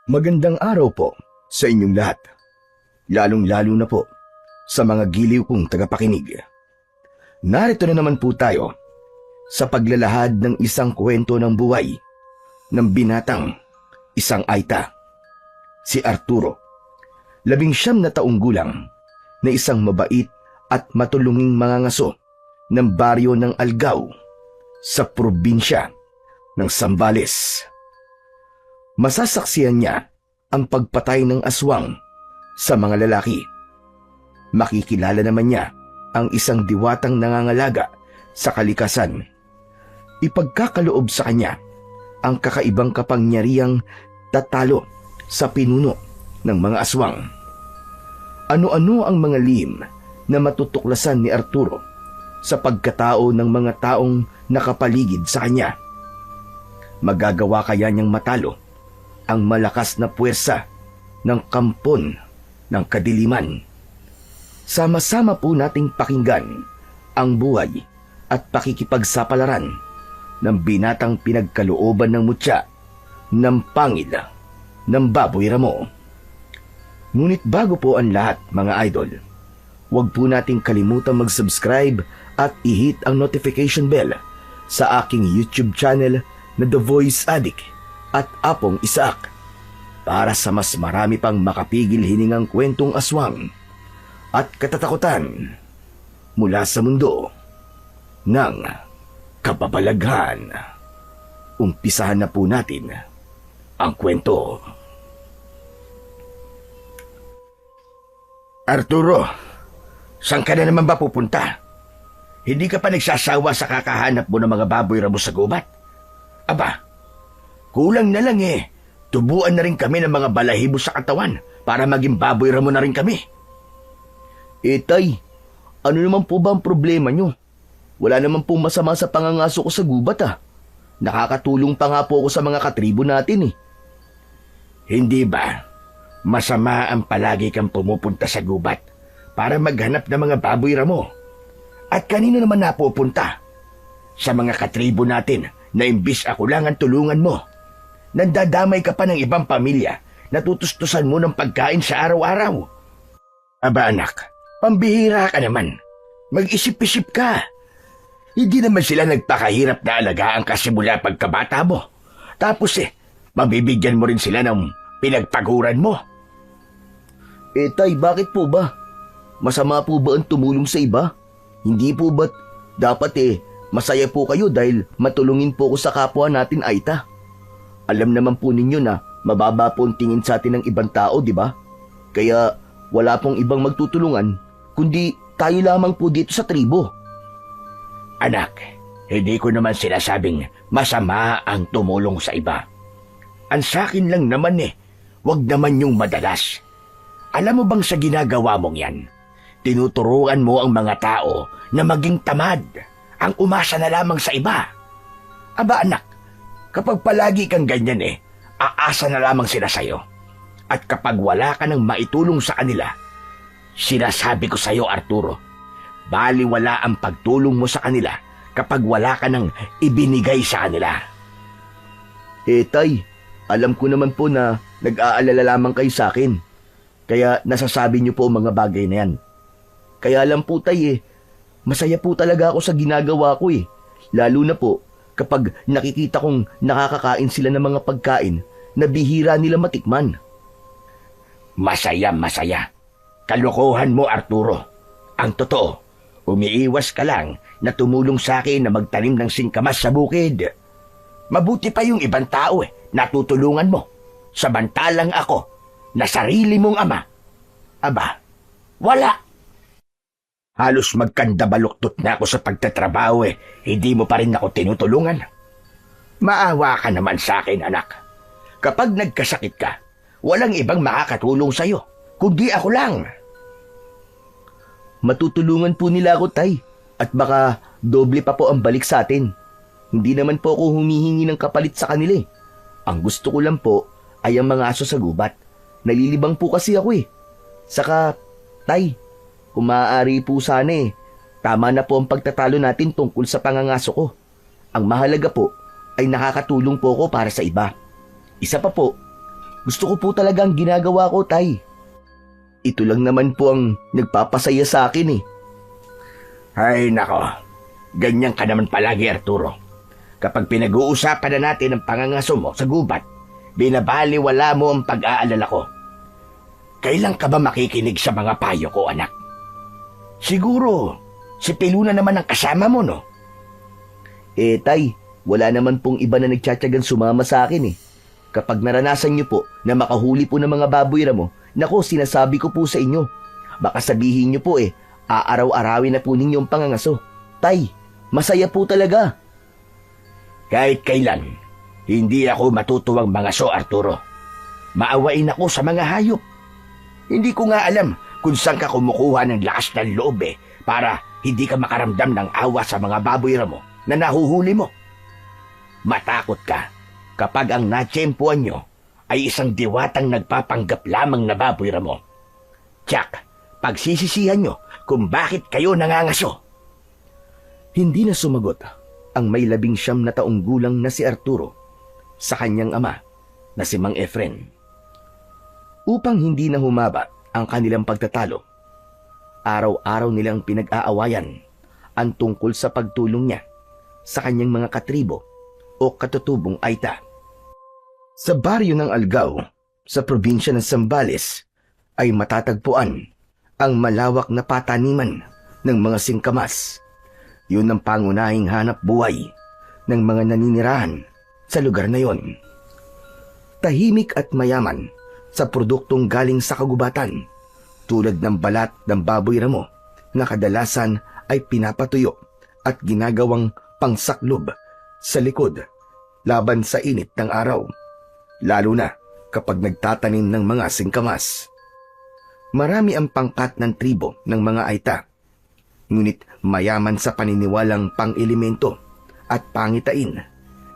Magandang araw po sa inyong lahat, lalong-lalo na po sa mga giliw kong tagapakinig. Narito na naman po tayo sa paglalahad ng isang kwento ng buhay ng binatang isang Aita, si Arturo, 19 na taong gulang na isang mabait at matulunging mangangaso ng baryo ng Algao sa probinsya ng Zambales. Masasaksihan niya ang pagpatay ng aswang sa mga lalaki. Makikilala naman niya ang isang diwatang nangangalaga sa kalikasan. Ipagkakaloob sa kanya ang kakaibang kapangyarihang tatalo sa pinuno ng mga aswang. Ano-ano ang mga lihim na matutuklasan ni Arturo sa pagkatao ng mga taong nakapaligid sa kanya? Magagawa kaya niyang matalo ang malakas na puwersa ng kampon ng kadiliman? Sama-sama po nating pakinggan ang buhay at pakikipagsapalaran ng binatang pinagkalooban ng mutya ng pangil ng Baboy Ramo. Ngunit bago po ang lahat, mga idol, huwag po nating kalimutan mag-subscribe at i-hit ang notification bell sa aking YouTube channel na The Voice Addict at Apong Isaac para sa mas marami pang makapigil hiningang kwentong aswang at katatakutan mula sa mundo ng kababalaghan. Umpisahan na po natin ang kwento. Arturo, saan ka na naman ba pupunta? Hindi ka pa nagsasawa sa kakahanap mo ng mga baboy ramo sa gubat? Aba, kulang na lang eh. Tubuan na rin kami ng mga balahibo sa katawan para maging baboy ramo na rin kami. Tay, ano naman po ba ang problema nyo? Wala naman pong masama sa pangangaso ko sa gubat Nakakatulong pa nga po ako sa mga katribo natin eh. Hindi ba? Masama ang palagi kang pumupunta sa gubat para maghanap ng mga baboy ramo. At kanino naman napupunta? Sa mga katribo natin na imbis ako lang ang tulungan mo. Nandadamay ka pa ng ibang pamilya na tutustusan mo ng pagkain sa araw-araw. Aba anak, pambihira ka naman. Mag-isip-isip ka. Hindi naman sila nagpakahirap na alagaan ka simula pagkabata mo. Tapos mabibigyan mo rin sila ng pinagpaguran mo. Tay, bakit po ba? Masama po ba ang tumulong sa iba? Hindi po ba't dapat masaya po kayo dahil matulungin po ko sa kapwa natin Aita? Alam naman po ninyo na mababa po ang tingin sa atin ng ibang tao, di ba? Kaya wala pong ibang magtutulungan, kundi tayo lamang po dito sa tribo. Anak, hindi ko naman sinasabing masama ang tumulong sa iba. Ang sakin lang naman wag naman yung madalas. Alam mo bang sa ginagawa mong yan, tinuturuan mo ang mga tao na maging tamad, ang umasa na lamang sa iba. Aba anak, kapag palagi kang ganyan aasa na lamang sila sa'yo. At kapag wala ka nang maitulong sa kanila, sinasabi ko sa'yo Arturo, baliwala ang pagtulong mo sa kanila kapag wala ka nang ibinigay sa kanila. Tay, alam ko naman po na nag-aalala lamang kayo sa akin. Kaya nasasabi niyo po ang mga bagay na yan. Kaya lang po tay masaya po talaga ako sa ginagawa ko Lalo na po kapag nakikita kong nakakakain sila ng mga pagkain na bihira nila matikman. Masaya. Kalokohan mo Arturo. Ang totoo, umiiwas ka lang na tumulong sa akin na magtanim ng singkamas sa bukid. Mabuti pa yung ibang tao natutulungan mo. Samantalang ako, na sarili mong ama. Aba, wala. Halos magkandabaluktot na ako sa pagtatrabaho hindi mo pa rin ako tinutulungan. Maawa ka naman sa akin anak. Kapag nagkasakit ka, walang ibang makakatulong sa'yo, kundi ako lang. Matutulungan po nila ako tay, at baka doble pa po ang balik sa atin. Hindi naman po ako humihingi ng kapalit sa kanila Ang gusto ko lang po ay ang mga aso sa gubat. Nalilibang po kasi ako Saka, tay, kung maaari po sana tama na po ang pagtatalo natin tungkol sa pangangaso ko. Ang mahalaga po ay nakakatulong po ako para sa iba. Isa pa po, Gusto ko po talaga ang ginagawa ko, Tay. Ito lang naman po ang nagpapasaya sa akin eh. Ay nako, ganyan ka naman palagi Arturo. Kapag pinag-uusapan na natin ang pangangaso mo sa gubat, binabaliwala mo ang pag-aalala ko. Kailan ka ba makikinig sa mga payo ko, anak? Siguro, si Pilu na naman ang kasama mo, no? Tay, wala naman pong iba na nagtsatsagang sumama sa akin eh. Kapag naranasan niyo po na makahuli po ng mga baboy ramo, nako, sinasabi ko po sa inyo. Baka sabihin niyo po aaraw-arawin na po ninyo ang pangangaso. Tay, masaya po talaga. Kahit kailan, hindi ako matutuwang mangaso, Arturo. Maawain ako sa mga hayop. Hindi ko nga alam kung saan ka kumukuha ng lakas ng loob para hindi ka makaramdam ng awa sa mga baboy ramo na nahuhuli mo. Matakot ka kapag ang natsyempuan nyo ay isang diwatang nagpapanggap lamang na baboy ramo. Tiyak, pagsisisihan nyo kung bakit kayo nangangaso. Hindi na sumagot ang may 19 na taong gulang na si Arturo sa kanyang ama na si Mang Efren. Upang hindi na humaba ang kanilang pagtatalo, araw-araw nilang pinag-aawayan ang tungkol sa pagtulong niya sa kanyang mga katribo o katutubong Aita. Sa baryo ng Algao, sa probinsya ng Zambales, ay matatagpuan ang malawak na pataniman ng mga singkamas. Yun ang pangunahing hanap buhay ng mga naninirahan sa lugar na yon. Tahimik at mayaman sa produktong galing sa kagubatan, tulad ng balat ng baboy ramo na kadalasan ay pinapatuyo at ginagawang pangsaklob sa likod laban sa init ng araw, lalo na kapag nagtatanim ng mga singkamas. Marami ang pangkat ng tribo ng mga Aita, ngunit mayaman sa paniniwalang pang-elemento at pangitain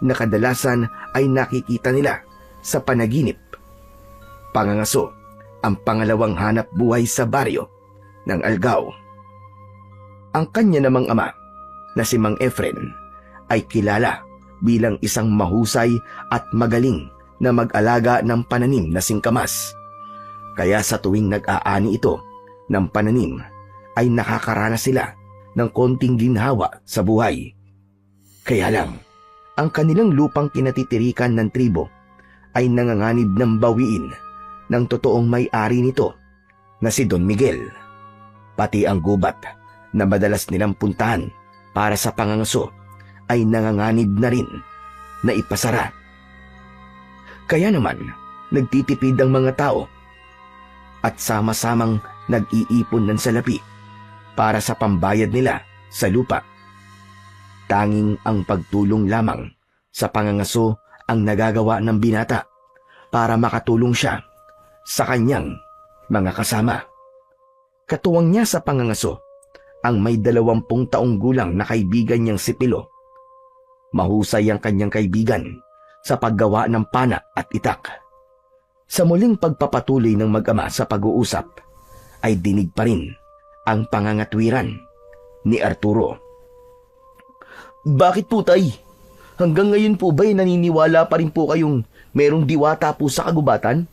na kadalasan ay nakikita nila sa panaginip. Pangangaso ang pangalawang hanap buhay sa baryo ng Algao. Ang kanya namang ama na si Mang Efren ay kilala bilang isang mahusay at magaling na mag-alaga ng pananim na singkamas. Kaya sa tuwing nag-aani ito ng pananim ay nakakaranas sila ng konting ginhawa sa buhay. Kaya lang, ang kanilang lupang kinatitirikan ng tribo ay nanganganib ng bawiin ng totoong may-ari nito na si Don Miguel. Pati ang gubat na madalas nilang puntahan para sa pangangaso ay nanganganib na rin na ipasara. Kaya naman, nagtitipid ang mga tao at sama-samang nag-iipon ng salapi para sa pambayad nila sa lupa. Tanging ang pagtulong lamang sa pangangaso ang nagagawa ng binata para makatulong siya sa kanyang mga kasama. Katuwang niya sa pangangaso ang may 20 taong gulang na kaibigan niyang si Pilo. Mahusay ang kanyang kaibigan sa paggawa ng pana at itak. Sa muling pagpapatuloy ng mag-ama sa pag-uusap, ay dinig pa rin ang pangangatwiran ni Arturo. Bakit po, Tay? Hanggang ngayon po ba'y naniniwala pa rin po kayong merong diwata po sa kagubatan?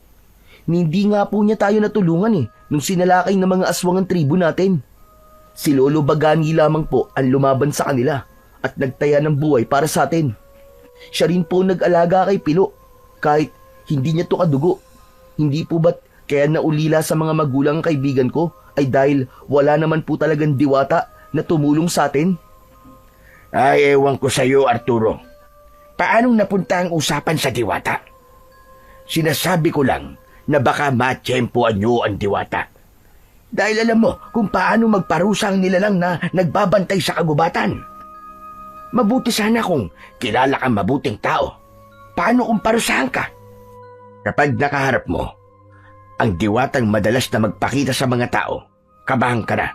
Hindi nga po niya tayo natulungan nung sinalakay ng mga aswangang tribo natin. Si Lolo Bagani lamang po ang lumaban sa kanila at nagtaya ng buhay para sa atin. Siya rin po nag-alaga kay Pilo kahit hindi niya to kadugo. Hindi po ba't kaya naulila sa mga magulang kaibigan ko ay dahil wala naman po talagang diwata na tumulong sa atin? Ay, ewan ko sa iyo, Arturo. Paanong napunta ang usapan sa diwata? Sinasabi ko lang na baka matsyempoan nyo ang diwata. Dahil alam mo kung paano magparusang nilalang na nagbabantay sa kagubatan. Mabuti sana kung kilala kang mabuting tao. Paano kung parusahan ka? Kapag nakaharap mo, ang diwatang madalas na magpakita sa mga tao, kabahan ka na.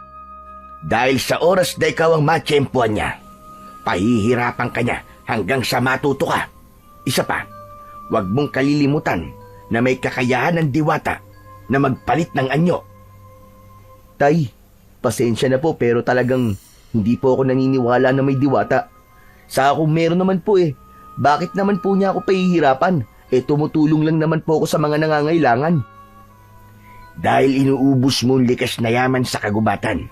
Dahil sa oras na ikaw ang matsyempoan niya, pahihirapan ka niya hanggang sa matuto ka. Isa pa, huwag mong kalilimutan na may kakayahan ng diwata na magpalit ng anyo. Tay, pasensya na po pero talagang hindi po ako naniniwala na may diwata. Sa kung meron naman po bakit naman po niya ako pahihirapan tumutulong lang naman po ako sa mga nangangailangan. Dahil inuubos mo ang likas na yaman sa kagubatan.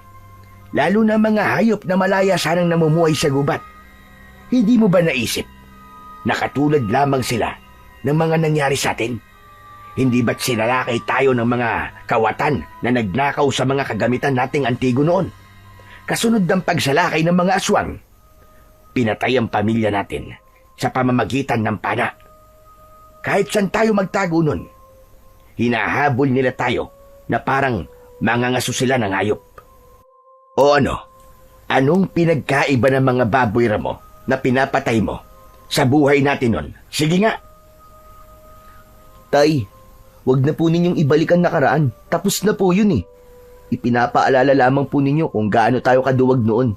Lalo na mga hayop na malaya sanang namumuhay sa gubat. Hindi mo ba naisip na katulad lamang sila ng mga nangyari sa atin? Hindi ba't sinalakay tayo ng mga kawatan na nagnakaw sa mga kagamitan nating antigo noon? Kasunod ng pagsalakay ng mga aswang, pinatay ang pamilya natin sa pamamagitan ng pana. Kahit saan tayo magtago nun, hinahabol nila tayo na parang mangangaso sila ng hayop. O ano? Anong pinagkaiba ng mga baboy ramo na pinapatay mo sa buhay natin nun? Sige nga. Tay, wag na po ninyong ibalik ang nakaraan. Tapos na po yun eh. Ipinapaalala lamang po ninyo kung gaano tayo kaduwag noon.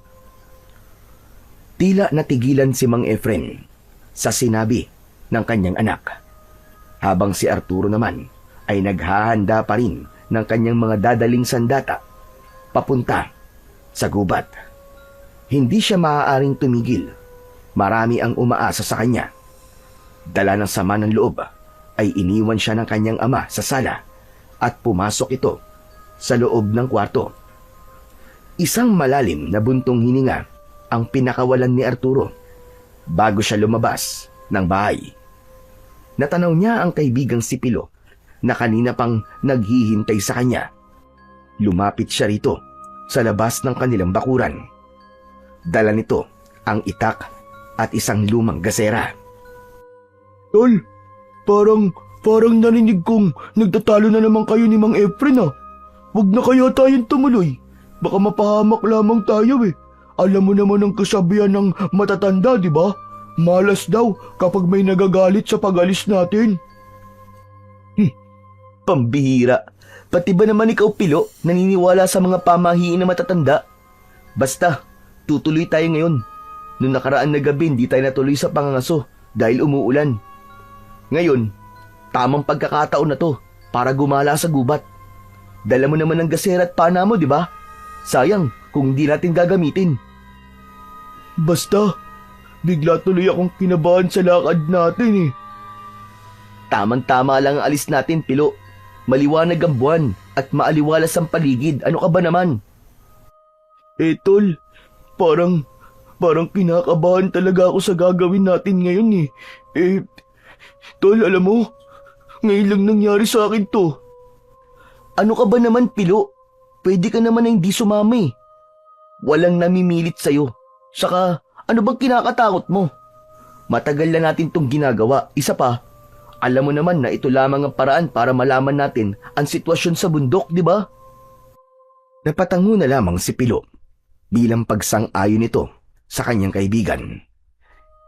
Tila natigilan si Mang Efren sa sinabi ng kanyang anak, habang si Arturo naman ay naghahanda pa rin ng kanyang mga dadaling sandata papunta sa gubat. Hindi siya maaaring tumigil. Marami ang umaasa sa kanya. Dala ng sama ng loob ay iniwan siya ng kanyang ama sa sala at pumasok ito sa loob ng kwarto. Isang malalim na buntong hininga ang pinakawalan ni Arturo bago siya lumabas ng bahay. Natanaw niya ang kaibigang si Pilo na kanina pang naghihintay sa kanya. Lumapit siya rito sa labas ng kanilang bakuran. Dala nito ang itak at isang lumang gasera. Tol, parang narinig kong nagtatalo na naman kayo ni Mang Efren ah. Huwag na kaya tayong tumuloy. Baka mapahamak lamang tayo eh. Alam mo naman ang kasabihan ng matatanda, di ba? Malas daw kapag may nagagalit sa pag-alis natin. Pambihira. Pati ba naman ikaw, Pilo, naniniwala sa mga pamahiin na matatanda? Basta, tutuloy tayo ngayon. Noong nakaraan na gabi, hindi tayo natuloy sa pangangaso dahil umuulan. Ngayon, tamang pagkakataon na to para gumala sa gubat. Dala mo naman ang gasera at pana mo, di ba? Sayang kung hindi natin gagamitin. Basta, bigla tuloy akong kinabahan sa lakad natin eh. Tamang-tama lang ang alis natin, Pilo. Maliwanag ang buwan at maaliwalas ang paligid. Ano ka ba naman? Tol, parang kinakabahan talaga ako sa gagawin natin ngayon eh. Tol, alam mo, ngayon lang nangyari sa akin to. Ano ka ba naman, Pilo? Pwede ka naman na hindi sumami. Walang namimilit sa'yo. Saka, ano bang kinakatakot mo? Matagal na natin tong ginagawa. Isa pa, alam mo naman na ito lamang ang paraan para malaman natin ang sitwasyon sa bundok, di ba? Napatango na lamang si Pilo bilang pagsang-ayon nito sa kanyang kaibigan.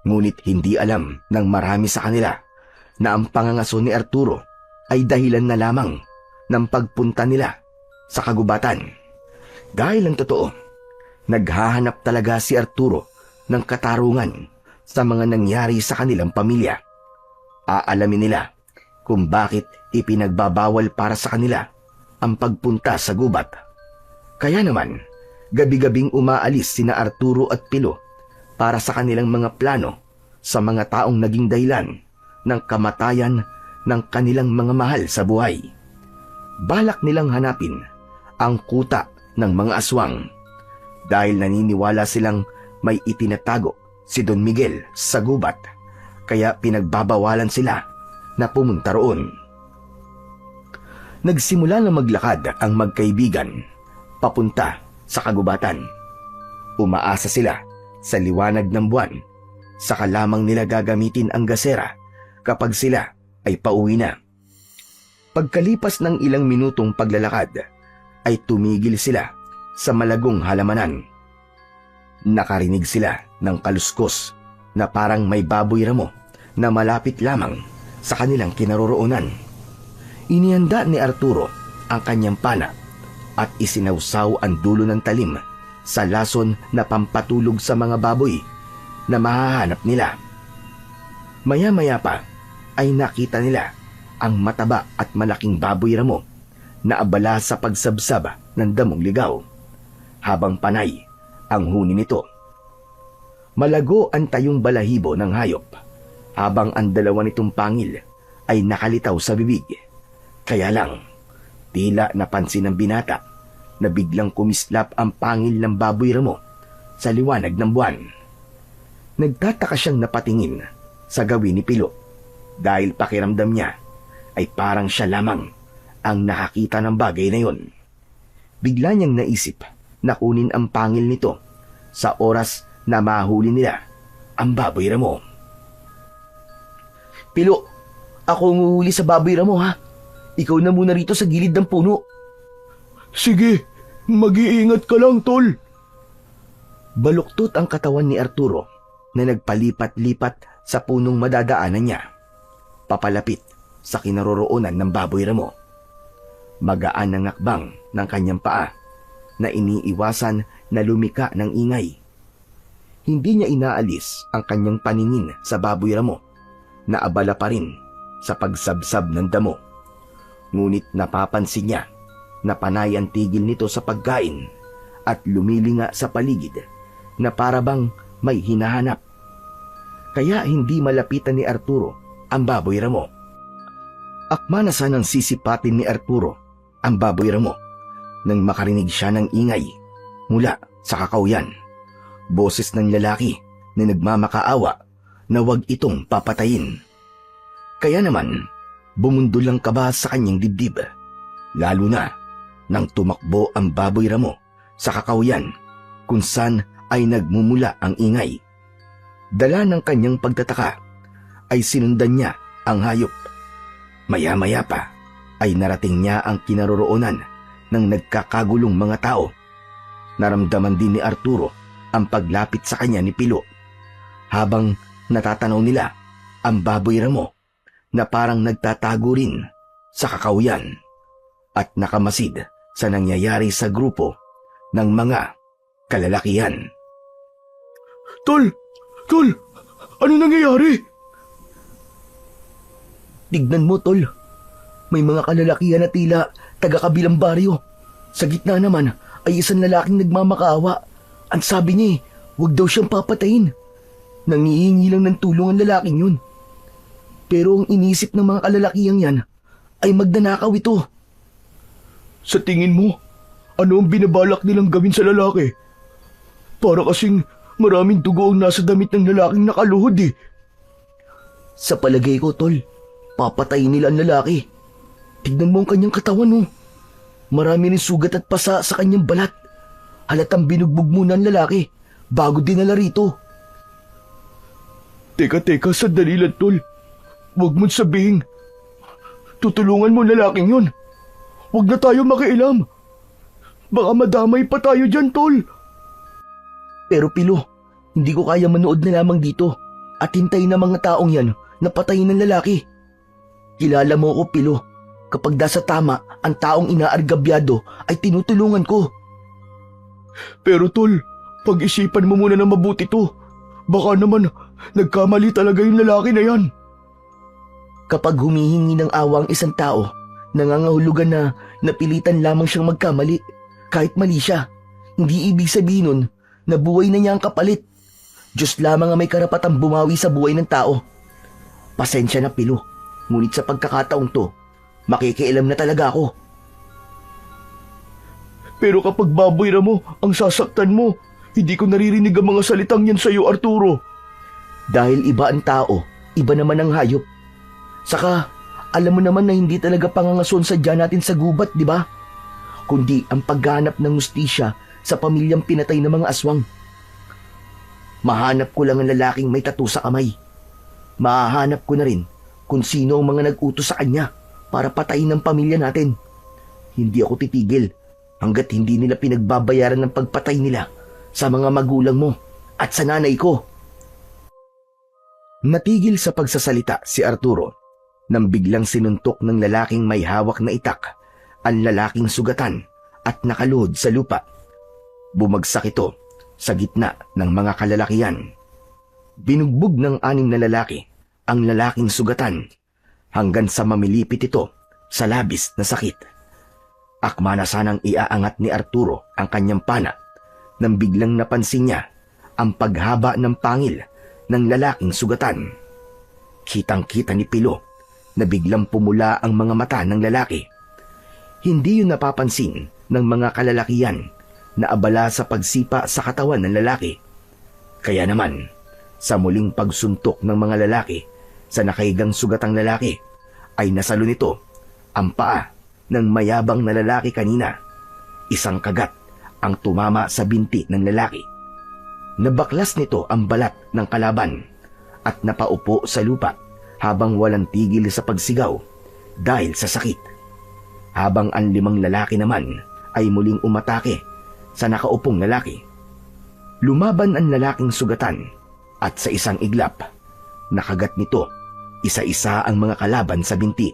Ngunit hindi alam ng marami sa kanila na ang pangangaso ni Arturo ay dahilan na lamang ng pagpunta nila sa kagubatan. Dahil ang totoo, naghahanap talaga si Arturo ng katarungan sa mga nangyari sa kanilang pamilya. Aalamin nila kung bakit ipinagbabawal para sa kanila ang pagpunta sa gubat. Kaya naman, gabi-gabing umaalis sina Arturo at Pilo para sa kanilang mga plano sa mga taong naging dahilan ng kamatayan ng kanilang mga mahal sa buhay. Balak nilang hanapin ang kuta ng mga aswang dahil naniniwala silang may itinatago si Don Miguel sa gubat. Kaya pinagbabawalan sila na pumunta roon. Nagsimula na maglakad ang magkaibigan papunta sa kagubatan. Umaasa sila sa liwanag ng buwan, saka lamang nila gagamitin ang gasera kapag sila ay pauwi na. Pagkalipas ng ilang minutong paglalakad, ay tumigil sila sa malagong halamanan. Nakarinig sila ng kaluskos na parang may baboy ramo na malapit lamang sa kanilang kinaroroonan. Inihanda ni Arturo ang kanyang pana at isinawsaw ang dulo ng talim sa lason na pampatulog sa mga baboy na mahahanap nila. Maya-maya pa ay nakita nila ang mataba at malaking baboy ramo na abala sa pagsabsab ng damong ligaw, habang panay ang huni nito. Malago ang tayong balahibo ng hayop, habang ang dalawa nitong pangil ay nakalitaw sa bibig. Kaya lang, tila napansin ng binata na biglang kumislap ang pangil ng baboy ramo sa liwanag ng buwan. Nagtataka siyang napatingin sa gawin ni Pilo dahil pakiramdam niya ay parang siya lamang ang nakakita ng bagay na yon. Bigla niyang naisip na kunin ang pangil nito sa oras na mahuli nila ang baboy ramo. Pilo, ako ang uhuli sa baboy ramo ha. Ikaw na muna rito sa gilid ng puno. Sige, mag-iingat ka lang, tol. Baluktot ang katawan ni Arturo na nagpalipat-lipat sa punong madadaanan niya, papalapit sa kinaroroonan ng baboy ramo. Magaan ang hakbang ng kanyang paa na iniiwasan na lumika ng ingay. Hindi niya inaalis ang kanyang paningin sa baboy ramo na abala pa rin sa pagsabsab ng damo. Ngunit napapansin niya na panay ang tigil nito sa pagkain at lumilinga sa paligid na parabang may hinahanap. Kaya hindi malapitan ni Arturo ang baboy ramo. Akma na sanang sisipatin ni Arturo ang baboy ramo nang makarinig siya ng ingay mula sa kakawyan. Boses ng lalaki na nagmamakaawa na wag itong papatayin. Kaya naman, bumundol ang kaba sa kanyang dibdib, lalo na nang tumakbo ang baboy ramo sa kakawyan kung saan ay nagmumula ang ingay. Dala ng kanyang pagtataka ay sinundan niya ang hayop. Maya-maya pa ay narating niya ang kinaroroonan ng nagkakagulong mga tao. Naramdaman din ni Arturo ang paglapit sa kanya ni Pilo habang natatanaw nila ang baboy ramo na parang nagtatago rin sa kakawyan at nakamasid sa nangyayari sa grupo ng mga kalalakihan. Tol, ano nangyayari? Tignan mo, tol. May mga kalalakihan na tila taga-kabilang baryo. Sa gitna naman ay isang lalaking nagmamakaawa. Ang sabi niya huwag daw siyang papatayin. Nangihingi lang ng tulong ang lalaking yun. Pero ang inisip ng mga kalalakihang yan ay magnanakaw ito. Sa tingin mo, ano ang binabalak nilang gawin sa lalaki? Para kasing maraming dugo ang nasa damit ng lalaking nakaluhod eh. Sa palagay ko, tol, papatayin nila ang lalaki. Tignan mo ang kanyang katawan, oh. Marami rin sugat at pasa sa kanyang balat. Halatang binugbog muna ang lalaki bago dinala rito. Teka, sandali lang, tol. Huwag mong sabihin. Tutulungan mo ang lalaking yun. Huwag na tayo makialam. Baka madamay pa tayo dyan, tol. Pero Pilo, hindi ko kaya manood na lamang dito at hintayin ng mga taong yan na patayin ng lalaki. Kilala mo ako, Pilo. Kapag nasa tama, ang taong inaargabyado ay tinutulungan ko. Pero tol, pag-isipan mo muna na mabuti to. Baka naman nagkamali talaga yung lalaki na yan. Kapag humihingi ng awa ang isang tao, nangangahulugan na napilitan lamang siyang magkamali. Kahit mali siya, hindi ibig sabihin nun na buhay na niya ang kapalit. Diyos lamang ang may karapatang bumawi sa buhay ng tao. Pasensya na, Pilo, ngunit sa pagkakataong to, makikialam na talaga ako. Pero kapag baboy mo ang sasaktan mo, hindi ko naririnig ang mga salitang yan sa'yo, Arturo. Dahil iba ang tao, iba naman ang hayop. Saka, alam mo naman na hindi talaga pangangason sadya natin sa gubat, di ba? Kundi ang paghanap ng hustisya sa pamilyang pinatay ng mga aswang. Mahanap ko lang ang lalaking may tattoo sa kamay. Mahahanap ko na rin kung sino ang mga nag-utos sa kanya para patayin ang pamilya natin. Hindi ako titigil hanggat hindi nila pinagbabayaran ng pagpatay nila sa mga magulang mo at sa nanay ko. Natigil sa pagsasalita si Arturo nang biglang sinuntok ng lalaking may hawak na itak ang lalaking sugatan at nakaluhod sa lupa. Bumagsak ito sa gitna ng mga kalalakihan. Binugbog ng 6 na lalaki ang lalaking sugatan hanggang sa mamilipit ito sa labis na sakit. Akma na sanang iaangat ni Arturo ang kanyang pana nang biglang napansin niya ang paghaba ng pangil ng lalaking sugatan. Kitang-kita ni Pilo na biglang pumula ang mga mata ng lalaki. Hindi yun napapansin ng mga kalalakihan na abala sa pagsipa sa katawan ng lalaki. Kaya naman, sa muling pagsuntok ng mga lalaki sa nakahigang sugatang lalaki, ay nasalo nito ang paa ng mayabang na lalaki kanina. Isang kagat ang tumama sa binti ng lalaki. Nabaklas nito ang balat ng kalaban at napaupo sa lupa habang walang tigil sa pagsigaw dahil sa sakit. Habang ang 5 lalaki naman ay muling umatake sa nakaupong lalaki. Lumaban ang lalaking sugatan at sa isang iglap, nakagat nito isa-isa ang mga kalaban sa binti.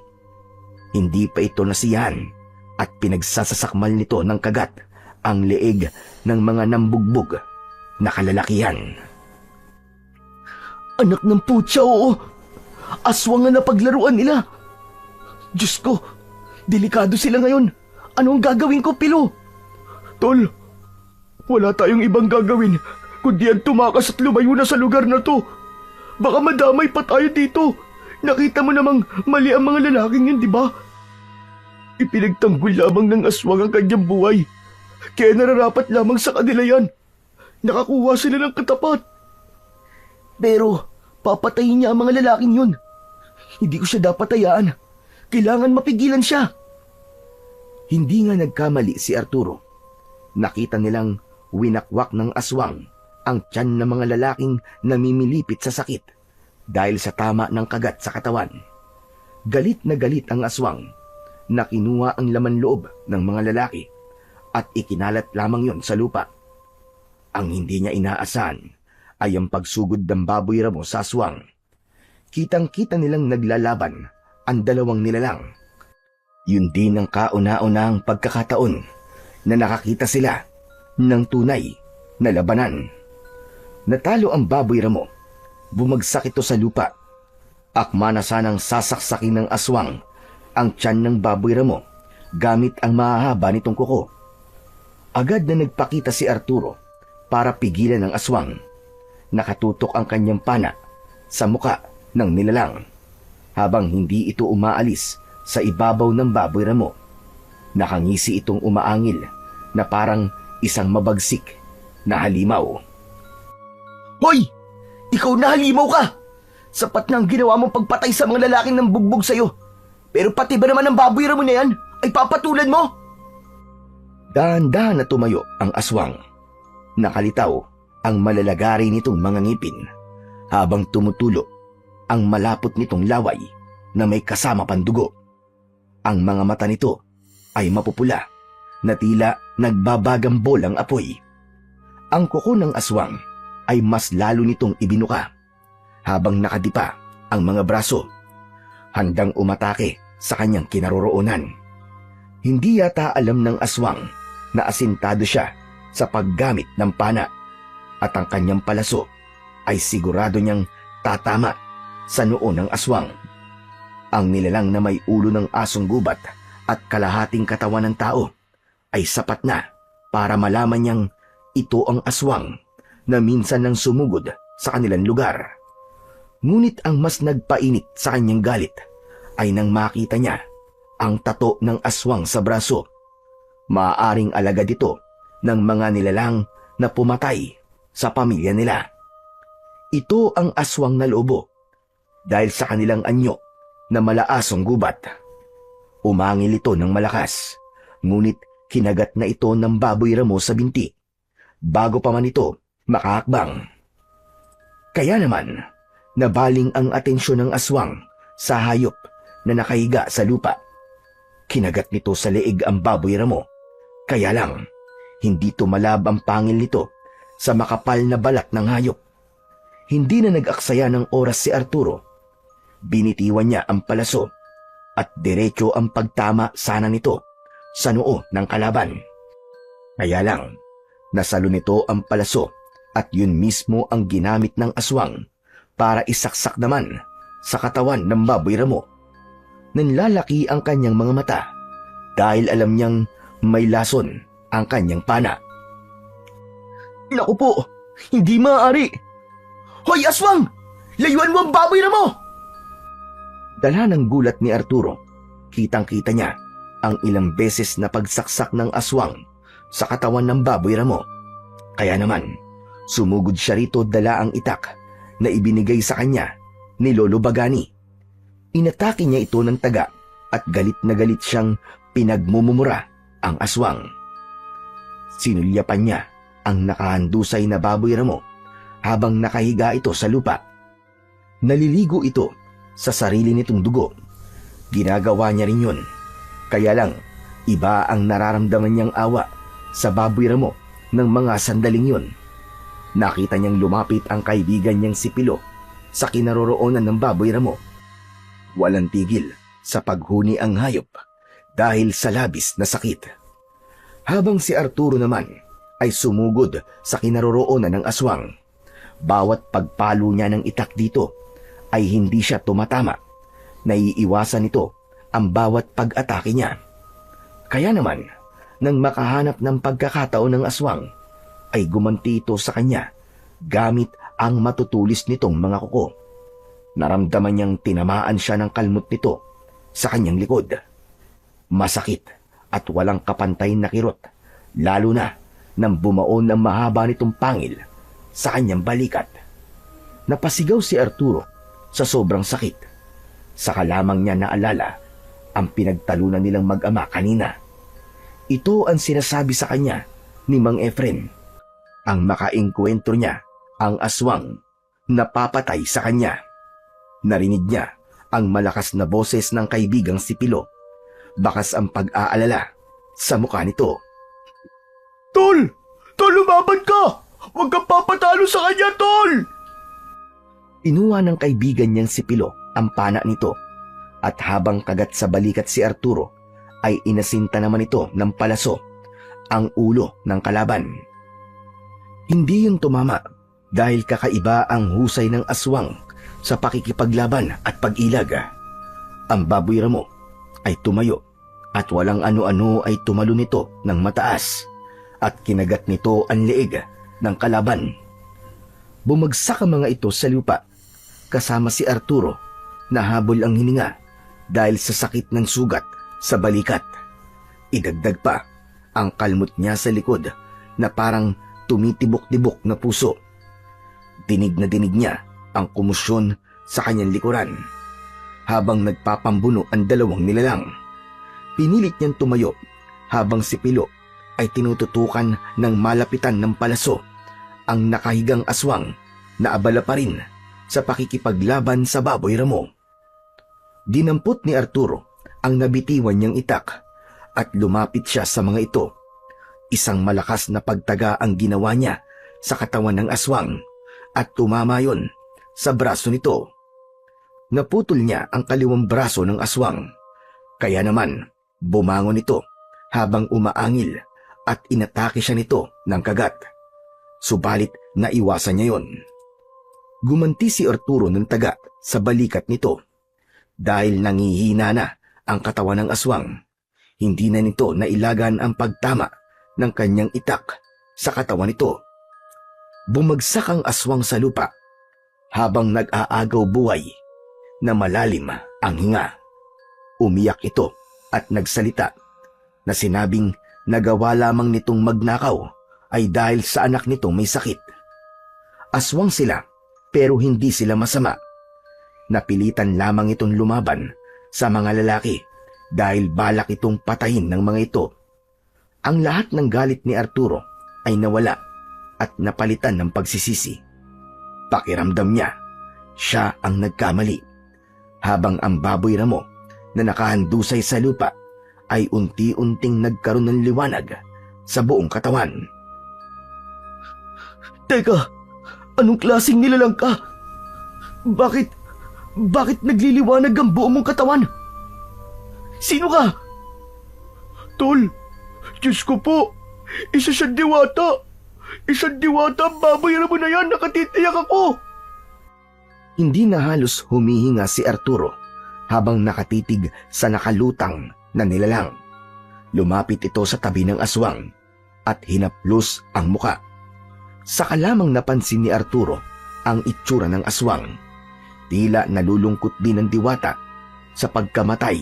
Hindi pa ito nasiyahan at pinagsasasakmal nito ng kagat ang leeg ng mga nambugbog na kalalakihan. Anak ng putya, oo. Aswang nga na paglaruan nila. Diyos ko, delikado sila ngayon. Anong gagawin ko, Pilo? Tol, wala tayong ibang gagawin kundi ang tumakas at lumayo na sa lugar na to. Baka madamay pa tayo dito. Nakita mo namang mali ang mga lalaking yun, di ba? Ipinagtanggol lamang ng aswang ang kanyang buhay. Kaya nararapat lamang sa kanila yan. Nakakuha sila ng katapat. Pero, papatayin niya ang mga lalaking yun. Hindi ko siya dapat hayaan. Kailangan mapigilan siya. Hindi nga nagkamali si Arturo. Nakita nilang winakwak ng aswang ang tiyan ng mga lalaking namimilipit sa sakit dahil sa tama ng kagat sa katawan. Galit na galit ang aswang na kinuha ang laman loob ng mga lalaki at ikinalat lamang yon sa lupa. Ang hindi niya inaasahan ay ang pagsugod ng baboy ramo sa aswang. Kitang-kita nilang naglalaban ang 2 nilalang. Yun din ang kauna-unang pagkakataon na nakakita sila ng tunay na labanan. Natalo ang baboy ramo. Bumagsak ito sa lupa. Akma na sanang sasaksakin ng aswang ang tiyan ng baboy ramo gamit ang mahahaba nitong kuko. Agad na nagpakita si Arturo para pigilan ang aswang. Nakatutok ang kanyang pana sa muka ng nilalang habang hindi ito umaalis sa ibabaw ng baboy ramo. Nakangisi itong umaangil na parang isang mabagsik na halimaw. Hoy! Ikaw na halimaw ka! Sapat na ang ginawa mong pagpatay sa mga lalaking ng bugbog sa'yo. Pero pati ba naman ang baboy ramo na yan ay papatulan mo? Dahan-dahan na tumayo ang aswang. Nakalitaw ang malalagari nitong mga ngipin habang tumutulo ang malapot nitong laway na may kasama pang dugo. Ang mga mata nito ay mapupula na tila nagbabagambol ang apoy. Ang kuko ng aswang ay mas lalo nitong ibinuka habang nakadipa ang mga braso, handang umatake sa kanyang kinaroroonan. Hindi yata alam ng aswang na asintado siya sa paggamit ng pana at ang kanyang palaso ay sigurado niyang tatama sa noo ng aswang. Ang nilalang na may ulo ng asong gubat at kalahating katawan ng tao ay sapat na para malaman niyang ito ang aswang na minsan nang sumugod sa kanilang lugar. Ngunit ang mas nagpainit sa kanyang galit ay nang makita niya ang tato ng aswang sa braso. Maaaring alagad ito ng mga nilalang na pumatay sa pamilya nila. Ito ang aswang na lobo dahil sa kanilang anyo na malaasong gubat. Umangil ito ng malakas, ngunit kinagat na ito ng baboy ramo sa binti bago pa man ito makahakbang. Kaya naman, nabaling ang atensyon ng aswang sa hayop na nakahiga sa lupa. Kinagat nito sa leeg ang baboy ramo, kaya lang hindi tumalab ang pangil nito sa makapal na balat ng hayop. Hindi na nag-aksaya ng oras si Arturo. Binitiwan niya ang palaso at diretso ang pagtama sana nito sa noo ng kalaban. Kaya lang, nasalo nito ang palaso at yun mismo ang ginamit ng aswang para isaksak naman sa katawan ng baboy ramo. Nanlalaki ang kanyang mga mata dahil alam niyang may lason ang kanyang pana. Naku po, hindi maaari. Hoy, aswang! Layuan mo ang baboy ramo! Dala ng gulat ni Arturo, kitang-kita niya ang ilang beses na pagsaksak ng aswang sa katawan ng baboy ramo. Kaya naman, sumugod siya rito dala ang itak na ibinigay sa kanya ni Lolo Bagani. Inatake niya ito ng taga at galit na galit siyang pinagmumumura ang aswang. Sinulyapan niya ang nakahandusay na baboy ramo habang nakahiga ito sa lupa. Naliligo ito sa sarili nitong dugo. Ginagawa niya rin yun. Kaya lang, iba ang nararamdaman niyang awa sa baboy ramo ng mga sandaling yun. Nakita niyang lumapit ang kaibigan niyang si Pilo sa kinaroroonan ng baboy ramo. Walang tigil sa paghuni ang hayop dahil sa labis na sakit. Habang si Arturo naman ay sumugod sa kinaroroonan ng aswang. Bawat pagpalo niya ng itak dito ay hindi siya tumatama. Naiiwasan nito ang bawat pag-atake niya. Kaya naman, nang makahanap ng pagkakataon ng aswang, ay gumanti ito sa kanya gamit ang matutulis nitong mga kuko. Naramdaman niyang tinamaan siya ng kalmot nito sa kanyang likod. Masakit at walang kapantay na kirot, lalo na nang bumaon ang mahaba nitong pangil sa kanyang balikat. Napasigaw si Arturo sa sobrang sakit. Saka lamang niya naalala ang pinagtalunan nilang mag-ama kanina. Ito ang sinasabi sa kanya ni Mang Efren. Ang makaengkwentro niya ang aswang na papatay sa kanya. Narinig niya ang malakas na boses ng kaibigang si Pilo. Bakas ang pag-aalala sa mukha nito. Tol! Tol, lumaban ka! Huwag kang papatalo sa kanya, Tol! Inuha ng kaibigan niyang si Pilo ang pana nito at habang kagat sa balikat si Arturo ay inasinta naman ito ng palaso ang ulo ng kalaban. Hindi yung tumama dahil kakaiba ang husay ng aswang sa pakikipaglaban at pag-ilag. Ang baboy ramo ay tumayo at walang ano-ano ay tumalo nito ng mataas at kinagat nito ang leeg ng kalaban. Bumagsak ang mga ito sa lupa kasama si Arturo na habol ang hininga dahil sa sakit ng sugat sa balikat. Idagdag pa ang kalmot niya sa likod na parang tumitibok-tibok na puso. Dinig na dinig niya ang kumusyon sa kanyang likuran. Habang nagpapambuno ang dalawang nilalang, pinilit niyang tumayo habang si Pilo ay tinututukan ng malapitan ng palaso ang nakahigang aswang na abala pa rin sa pakikipaglaban sa baboy ramo. Dinampot ni Arturo ang nabitiwan niyang itak at lumapit siya sa mga ito. Isang malakas na pagtaga ang ginawa niya sa katawan ng aswang at tumama yon sa braso nito. Naputol niya ang kaliwang braso ng aswang. Kaya naman, bumangon ito habang umaangil at inatake siya nito ng kagat. Subalit naiwasan niya yon. Gumanti si Arturo ng taga sa balikat nito. Dahil nangihina na ang katawan ng aswang, hindi na nito nailagan ang pagtama ng kanyang itak sa katawan nito. Bumagsak ang aswang sa lupa habang nag-aagaw buhay na malalim ang hinga. Umiyak ito at nagsalita na sinabing nagawa lamang nitong magnakaw ay dahil sa anak nitong may sakit. Aswang sila pero hindi sila masama. Napilitan lamang itong lumaban sa mga lalaki dahil balak itong patayin ng mga ito. Ang lahat ng galit ni Arturo ay nawala at napalitan ng pagsisisi. Pakiramdam niya, siya ang nagkamali. Habang ang baboy ramo na nakahandusay sa lupa ay unti-unting nagkaroon ng liwanag sa buong katawan. Teka, anong klaseng nilalang ka? Bakit nagliliwanag ang buong mong katawan? Sino ka? Tol, Diyos ko po, isa siyang diwata. Isang diwata ang baboy ramo na yan, nakatitiyak ako. Hindi na halos humihinga si Arturo habang nakatitig sa nakalutang na nilalang. Lumapit ito sa tabi ng aswang at hinaplos ang muka. Saka lamang napansin ni Arturo ang itsura ng aswang. Tila nalulungkot din ng diwata sa pagkamatay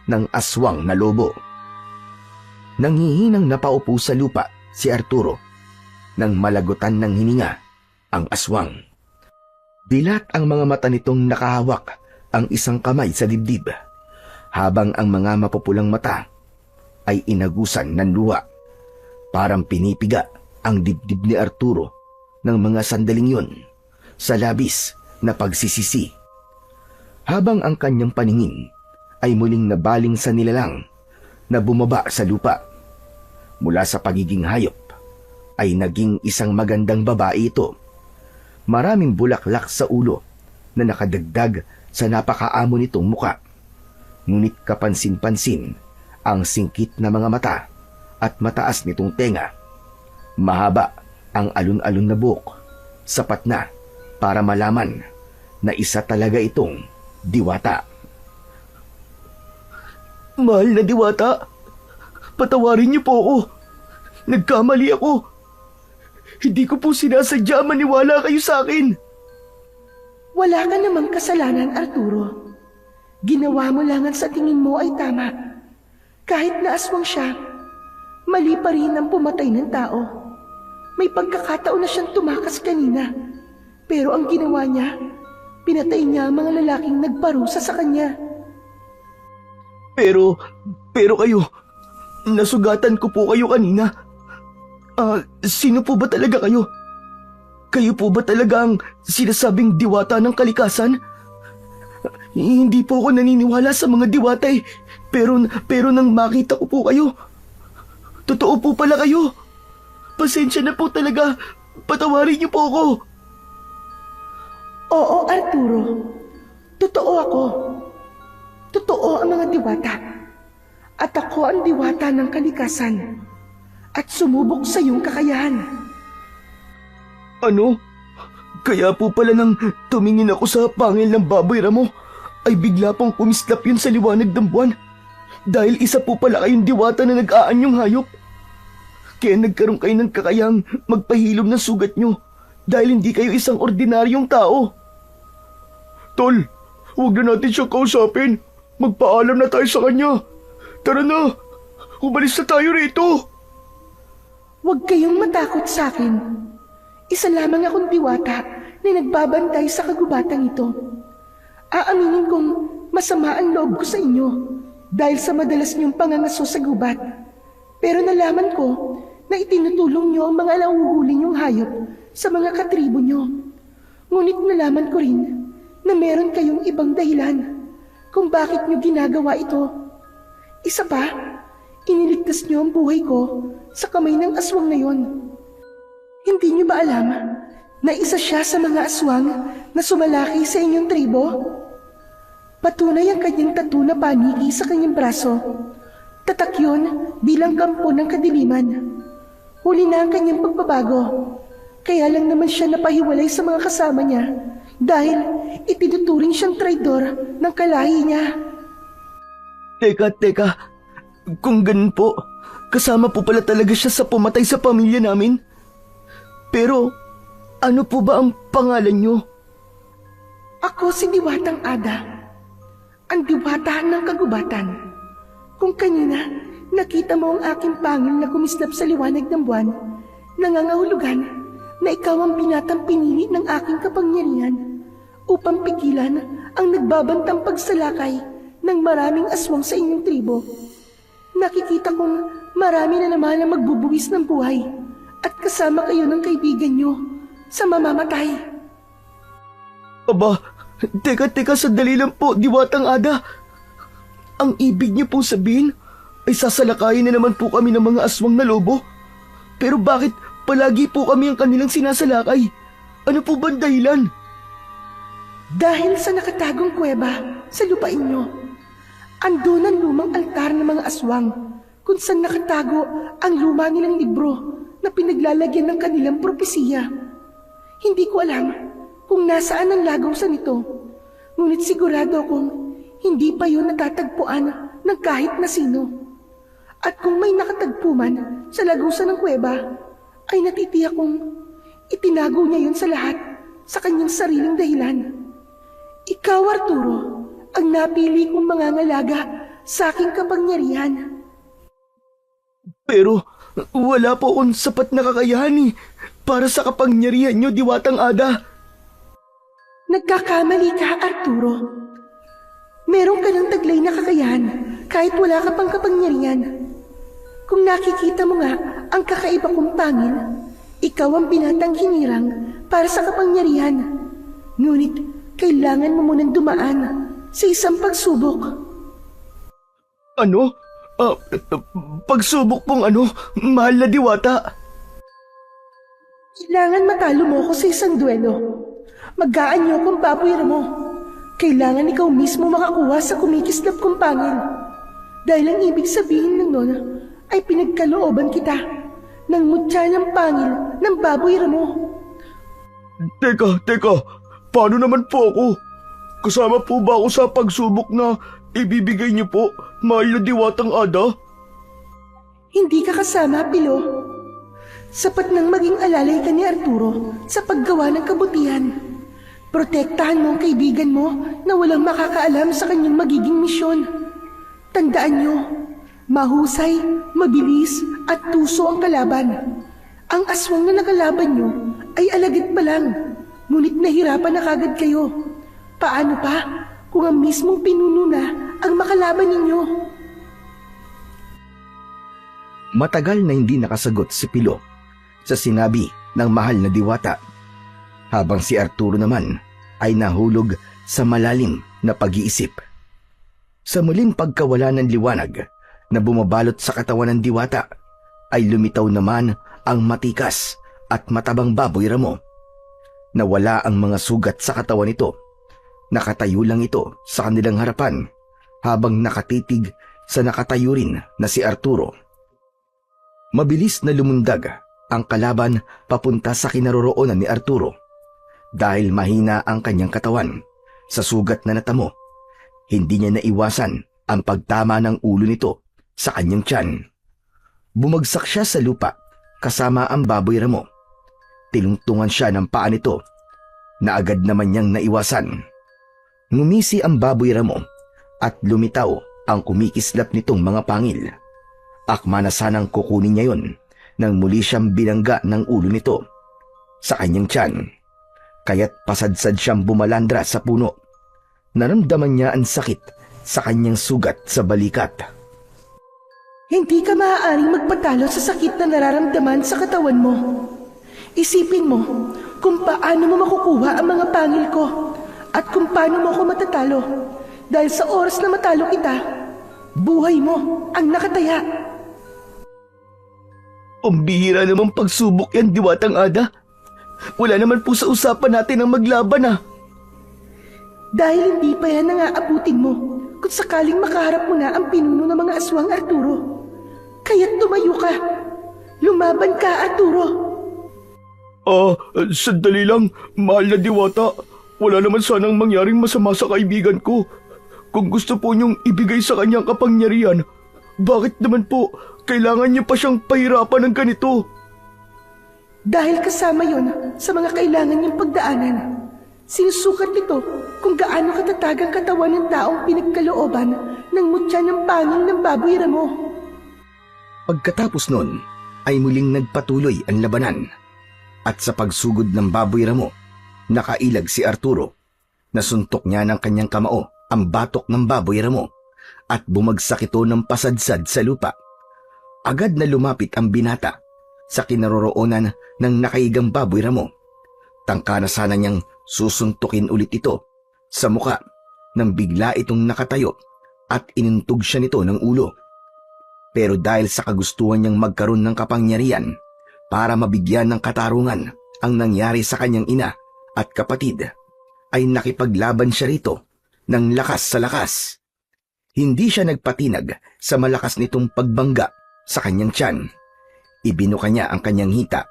ng aswang na lobo. Nanghihinang napaupo sa lupa si Arturo nang malagutan ng hininga ang aswang. Dilat ang mga mata nitong nakahawak ang isang kamay sa dibdib, habang ang mga mapupulang mata ay inagusan ng luha. Parang pinipiga ang dibdib ni Arturo ng mga sandaling yun sa labis na pagsisisi, habang ang kanyang paningin ay muling nabaling sa nilalang na bumaba sa lupa. Mula sa pagiging hayop ay naging isang magandang babae ito. Maraming bulaklak sa ulo na nakadagdag sa napakaamo nitong muka. Ngunit kapansin-pansin ang singkit na mga mata at mataas nitong tenga. Mahaba ang alun-alun na buhok, sapat na para malaman na isa talaga itong diwata. Mahal na diwata, patawarin niyo po ako. Nagkamali ako. Hindi ko po sinasadya maniwala kayo sa akin. Wala ka namang kasalanan, Arturo. Ginawa mo lang ang sa tingin mo ay tama. Kahit na aswang siya, mali pa rin ang pumatay ng tao. May pagkakataon na siyang tumakas kanina. Pero ang ginawa niya, pinatay niya ang mga lalaking nagparusa sa kanya. Pero kayo, nasugatan ko po kayo kanina. Sino po ba talaga kayo? Kayo po ba talaga ang sinasabing diwata ng kalikasan? Hindi po ako naniniwala sa mga diwata eh. Pero nang makita ko po kayo, totoo po pala kayo. Pasensya na po talaga. Patawarin niyo po ako. Oo, Arturo. Totoo ako. Totoo ang mga diwata. At ako ang diwata ng kalikasan. At sumubok sa iyong kakayahan. Ano? Kaya po pala nang tumingin ako sa pangil ng baboy ramo, ay bigla pong kumislap yun sa liwanag ng buwan. Dahil isa po pala kayong diwata na nag-aanyong hayop. Kaya nagkaroon kayo ng kakayang magpahilom ng sugat nyo dahil hindi kayo isang ordinaryong tao. Tol, huwag na natin siyang kausapin. Magpaalam na tayo sa kanya. Tara na, umalis na tayo rito. Huwag kayong matakot sa akin. Isa lamang akong diwata na nagbabantay sa kagubatang ito. Aaminin kong masama ang loob ko sa inyo dahil sa madalas niyong pangangaso sa gubat. Pero nalaman ko na itinutulong niyo ang mga nauhuli niyong hayop sa mga katribo niyo. Ngunit nalaman ko rin na meron kayong ibang dahilan kung bakit niyo ginagawa ito. Isa pa, iniligtas niyo ang buhay ko sa kamay ng aswang na yon. Hindi niyo ba alam na isa siya sa mga aswang na sumalaki sa inyong tribo? Patunay ang kanyang tattoo na paniki sa kanyang braso. Tatak yun bilang kampo ng kadiliman. Huli na ang kanyang pagbabago. Kaya lang naman siya napahiwalay sa mga kasama niya dahil itinuturing siyang traidor ng kalahi niya. Teka. Kung ganun po, kasama po pala talaga siya sa pumatay sa pamilya namin. Pero, ano po ba ang pangalan niyo? Ako si Diwatang Ada, ang diwata ng kagubatan. Kung kanina nakita mo ang aking pangil na kumislap sa liwanag ng buwan, nangangahulugan na ikaw ang binatang pinili ng aking kapangyarihan upang pigilan ang nagbabantang pagsalakay ng maraming aswang sa inyong tribo. Nakikita kong marami na naman ang magbubuwis ng buhay at kasama kayo ng kaibigan nyo sa mamamatay. Aba, teka, sandali lang po, Diwatang Ada. Ang ibig niyo pong sabihin ay sasalakayin na naman po kami ng mga aswang na lobo? Pero bakit palagi po kami ang kanilang sinasalakay? Ano po bang dahilan? Dahil sa nakatagong kuweba sa lupain nyo, andun ang lumang altar ng mga aswang kung saan nakatago ang luma nilang libro na pinaglalagyan ng kanilang propesiya. Hindi ko alam kung nasaan ang lagawsan nito, ngunit sigurado akong hindi pa yun natatagpuan ng kahit na sino. At kung may nakatagpo man sa lagawsan ng kuweba, ay natitiyak kong itinago niya yun sa lahat sa kanyang sariling dahilan. Ikaw, Arturo, ang napili kong mangangalaga sa aking kapangyarihan. Pero wala po akong sapat na kakayahan para sa kapangyarihan niyo, Diwatang Ada. Nagkakamali ka, Arturo. Meron ka ng taglay na kakayahan kahit wala ka pang kapangyarihan. Kung nakikita mo nga ang kakaiba kong pangil, ikaw ang binatang hinirang para sa kapangyarihan. Ngunit kailangan mo munang dumaan sa isang pagsubok. Ano? Pagsubok pong ano, mahal na Diwata? Kailangan matalo mo ako sa isang duelo. Mag-aanyo kung baboy mo. Kailangan ikaw mismo makakuha sa kumikislap kong pangil. Dahil ang ibig sabihin ng noon ay pinagkalooban kita ng mutya ng pangil ng baboy mo. Teka, paano naman po ako? Kasama po ba ako sa pagsubok na ibibigay niyo po, mahal na Diwatang Ada? Hindi ka kasama, Pilo. Sapat nang maging alalay ka ni Arturo sa paggawa ng kabutihan. Protektahan mo ang kaibigan mo na walang makakaalam sa kanyang magiging misyon. Tandaan niyo, mahusay, mabilis at tuso ang kalaban. Ang aswang na nakalaban niyo ay alagad pa lang, ngunit nahirapan na kagad kayo. Paano pa kung ang mismong pinuno na ang makalaban ninyo? Matagal na hindi nakasagot si Pilo sa sinabi ng mahal na Diwata, habang si Arturo naman ay nahulog sa malalim na pag-iisip. Sa muling pagkawala ng liwanag na bumabalot sa katawan ng Diwata, ay lumitaw naman ang matikas at matabang baboy ramo. Nawala ang mga sugat sa katawan nito. Nakatayo lang ito sa kanilang harapan habang nakatitig sa nakatayo rin na si Arturo. Mabilis na lumundag ang kalaban papunta sa kinaroroonan ni Arturo. Dahil mahina ang kanyang katawan sa sugat na natamo, hindi niya naiwasan ang pagtama ng ulo nito sa kanyang tiyan. Bumagsak siya sa lupa kasama ang baboy ramo. Tinungtungan siya ng paa nito na agad naman niyang naiwasan. Ngumisi ang baboy ramo at lumitaw ang kumikislap nitong mga pangil. Akma na sanang kukunin niya yon nang muli siyang binangga ng ulo nito sa kanyang tiyan. Kaya't pasadsad siyang bumalandra sa puno. Naramdaman niya ang sakit sa kanyang sugat sa balikat. Hindi ka maaaring magpatalo sa sakit na nararamdaman sa katawan mo. Isipin mo kung paano mo makukuha ang mga pangil ko at kung paano mo ako matatalo. Dahil sa oras na matalo kita, buhay mo ang nakataya. Ang bihira namang pagsubok yan, Diwatang Ada. Wala naman po sa usapan natin ang maglaban Dahil hindi pa yan nangaabutin mo kung sakaling makaharap mo na ang pinuno ng mga aswang, Arturo. Kaya't tumayo ka. Lumaban ka, Arturo. Sandali lang, mahal na Diwata. Wala naman sanang mangyaring masama sa kaibigan ko. Kung gusto po niyong ibigay sa kanyang kapangyarihan, bakit naman po kailangan niyo pa siyang pahirapan ng ganito? Dahil kasama yon sa mga kailangan niyang pagdaanan. Sinusukat nito kung gaano katatag ang katawan ng taong pinagkalooban ng mutya ng pangil ng baboy ramo. Pagkatapos nun, ay muling nagpatuloy ang labanan. At sa pagsugod ng baboy ramo, nakailag si Arturo. Nasuntok niya ng kanyang kamao ang batok ng baboy ramo at bumagsak ito ng pasadsad sa lupa. Agad na lumapit ang binata sa kinaroroonan ng nakaigang baboy ramo. Tangka na sana niyang susuntukin ulit ito sa muka nang bigla itong nakatayo at inuntog siya nito ng ulo. Pero dahil sa kagustuhan niyang magkaroon ng kapangyarihan para mabigyan ng katarungan ang nangyari sa kanyang ina at kapatid, ay nakipaglaban siya rito ng lakas sa lakas. Hindi siya nagpatinag sa malakas nitong pagbangga sa kanyang tiyan. Ibinuka niya ang kanyang hita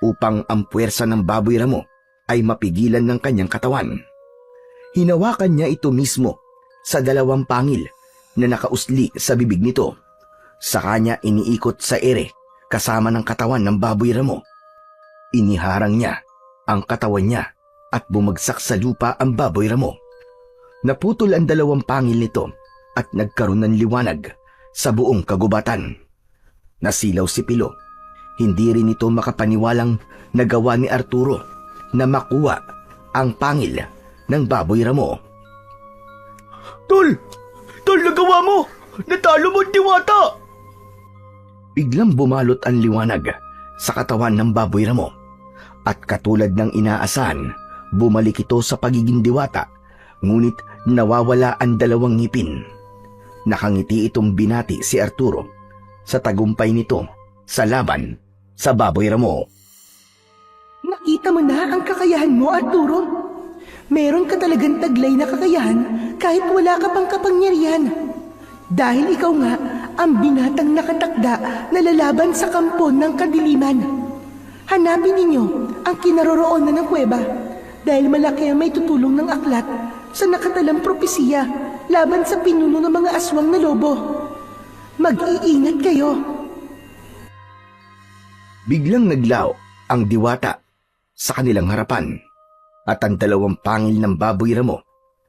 upang ang puwersa ng baboy ramo ay mapigilan ng kanyang katawan. Hinawakan niya ito mismo sa dalawang pangil na nakausli sa bibig nito. Saka niya iniikot sa ere kasama ng katawan ng baboy ramo. Iniharang niya ang katawan niya at bumagsak sa lupa ang baboy ramo. Naputol ang dalawang pangil nito at nagkaroon ng liwanag sa buong kagubatan. Nasilaw si Pilo. Hindi rin ito makapaniwalang nagawa ni Arturo na makuha ang pangil ng baboy ramo. Tol! Tol, nagawa mo! Natalo mo ang Diwata! Biglang bumalot ang liwanag sa katawan ng baboy ramo at katulad ng inaasahan, bumalik ito sa pagiging diwata, ngunit nawawala ang dalawang ngipin. Nakangiti itong binati si Arturo sa tagumpay nito sa laban sa baboy ramo. Nakita mo na ang kakayahan mo, Arturo. Meron ka talagang taglay na kakayahan kahit wala ka pang kapangyarihan. Dahil ikaw nga ang binatang nakatakda na lalaban sa kampo ng kadiliman. Hanapin ninyo ang kinaroroonan ng kuweba dahil malaki ang may tutulong ng aklat sa nakatalang propesiya laban sa pinuno ng mga aswang na lobo. Mag-iingat kayo. Biglang naglaw ang diwata sa kanilang harapan at ang dalawang pangil ng baboy ramo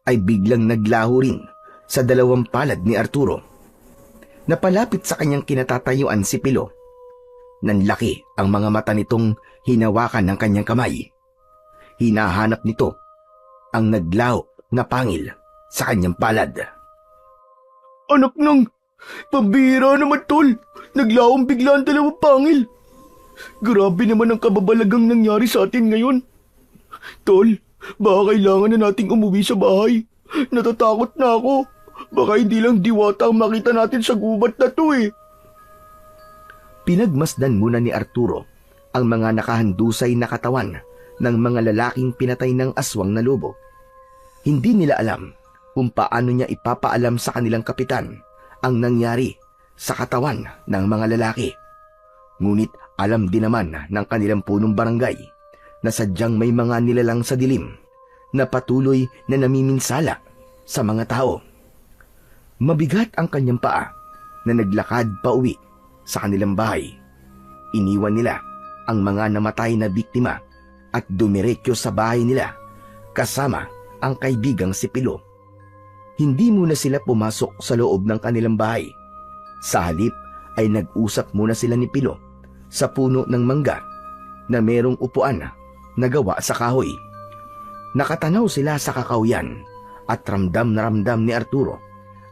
ay biglang naglaho rin sa dalawang palad ni Arturo. Napalapit sa kanyang kinatatayuan si Pilo. Nanlaki ang mga mata nitong hinawakan ng kanyang kamay. Hinahanap nito ang naglaho na pangil sa kanyang palad. Anak ng... Pambihira naman, Tol! Naglaong bigla ang dalawang pangil! Grabe naman ang kababalagang nangyari sa atin ngayon. Tol, baka kailangan na nating umuwi sa bahay. Natatakot na ako. Baka hindi lang diwata ang makita natin sa gubat na to eh. Pinagmasdan muna ni Arturo ang mga nakahandusay na katawan ng mga lalaking pinatay ng aswang na lobo. Hindi nila alam kung paano niya ipapaalam sa kanilang kapitan ang nangyari sa katawan ng mga lalaki. Ngunit alam din naman ng kanilang punong barangay na sadyang may mga nilalang sa dilim na patuloy na namiminsala sa mga tao. Mabigat ang kanyang paa na naglakad pa uwi sa kanilang bahay. Iniwan nila ang mga namatay na biktima at dumiretso sa bahay nila kasama ang kaibigang si Pilo. Hindi muna sila pumasok sa loob ng kanilang bahay. Sa halip ay nag-usap muna sila ni Pilo sa puno ng mangga na merong upuan na gawa sa kahoy. Nakatanaw sila sa kakawyan at ramdam na ramdam ni Arturo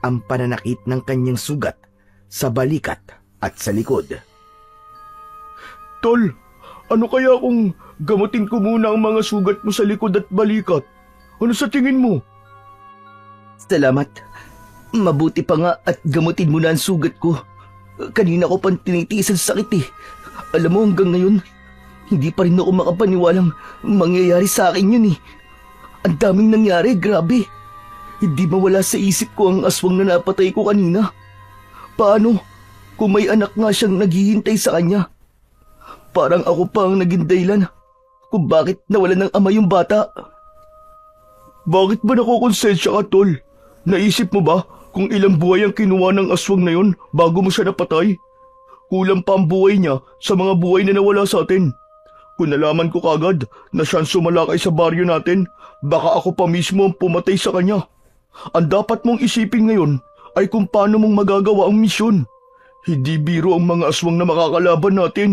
ang pananakit ng kanyang sugat sa balikat at sa likod. Tol, ano kaya kung gamutin ko muna ang mga sugat mo sa likod at balikat? Ano sa tingin mo? Salamat. Mabuti pa nga at gamutin mo na ang sugat ko. Kanina ko pang tinitiis ang sakit eh. Alam mo hanggang ngayon, hindi pa rin ako makapaniwalang mangyayari sa akin yun eh. Ang daming nangyari, grabe. Hindi mawala sa isip ko ang aswang na napatay ko kanina. Paano kung may anak nga siyang naghihintay sa kanya? Parang ako pa ang naging dahilan kung bakit nawalan ng ama yung bata. Bakit ba nakukonsensya ka, Tol? Naisip mo ba kung ilang buhay ang kinuha ng aswang na yon bago mo siya napatay? Kulang pa ang buhay niya sa mga buhay na nawala sa atin. Kung nalaman ko kagad na siyang sumalakay sa baryo natin, baka ako pa mismo ang pumatay sa kanya. Ang dapat mong isipin ngayon ay kung paano mong magagawa ang misyon. Hindi biro ang mga aswang na makakalaban natin.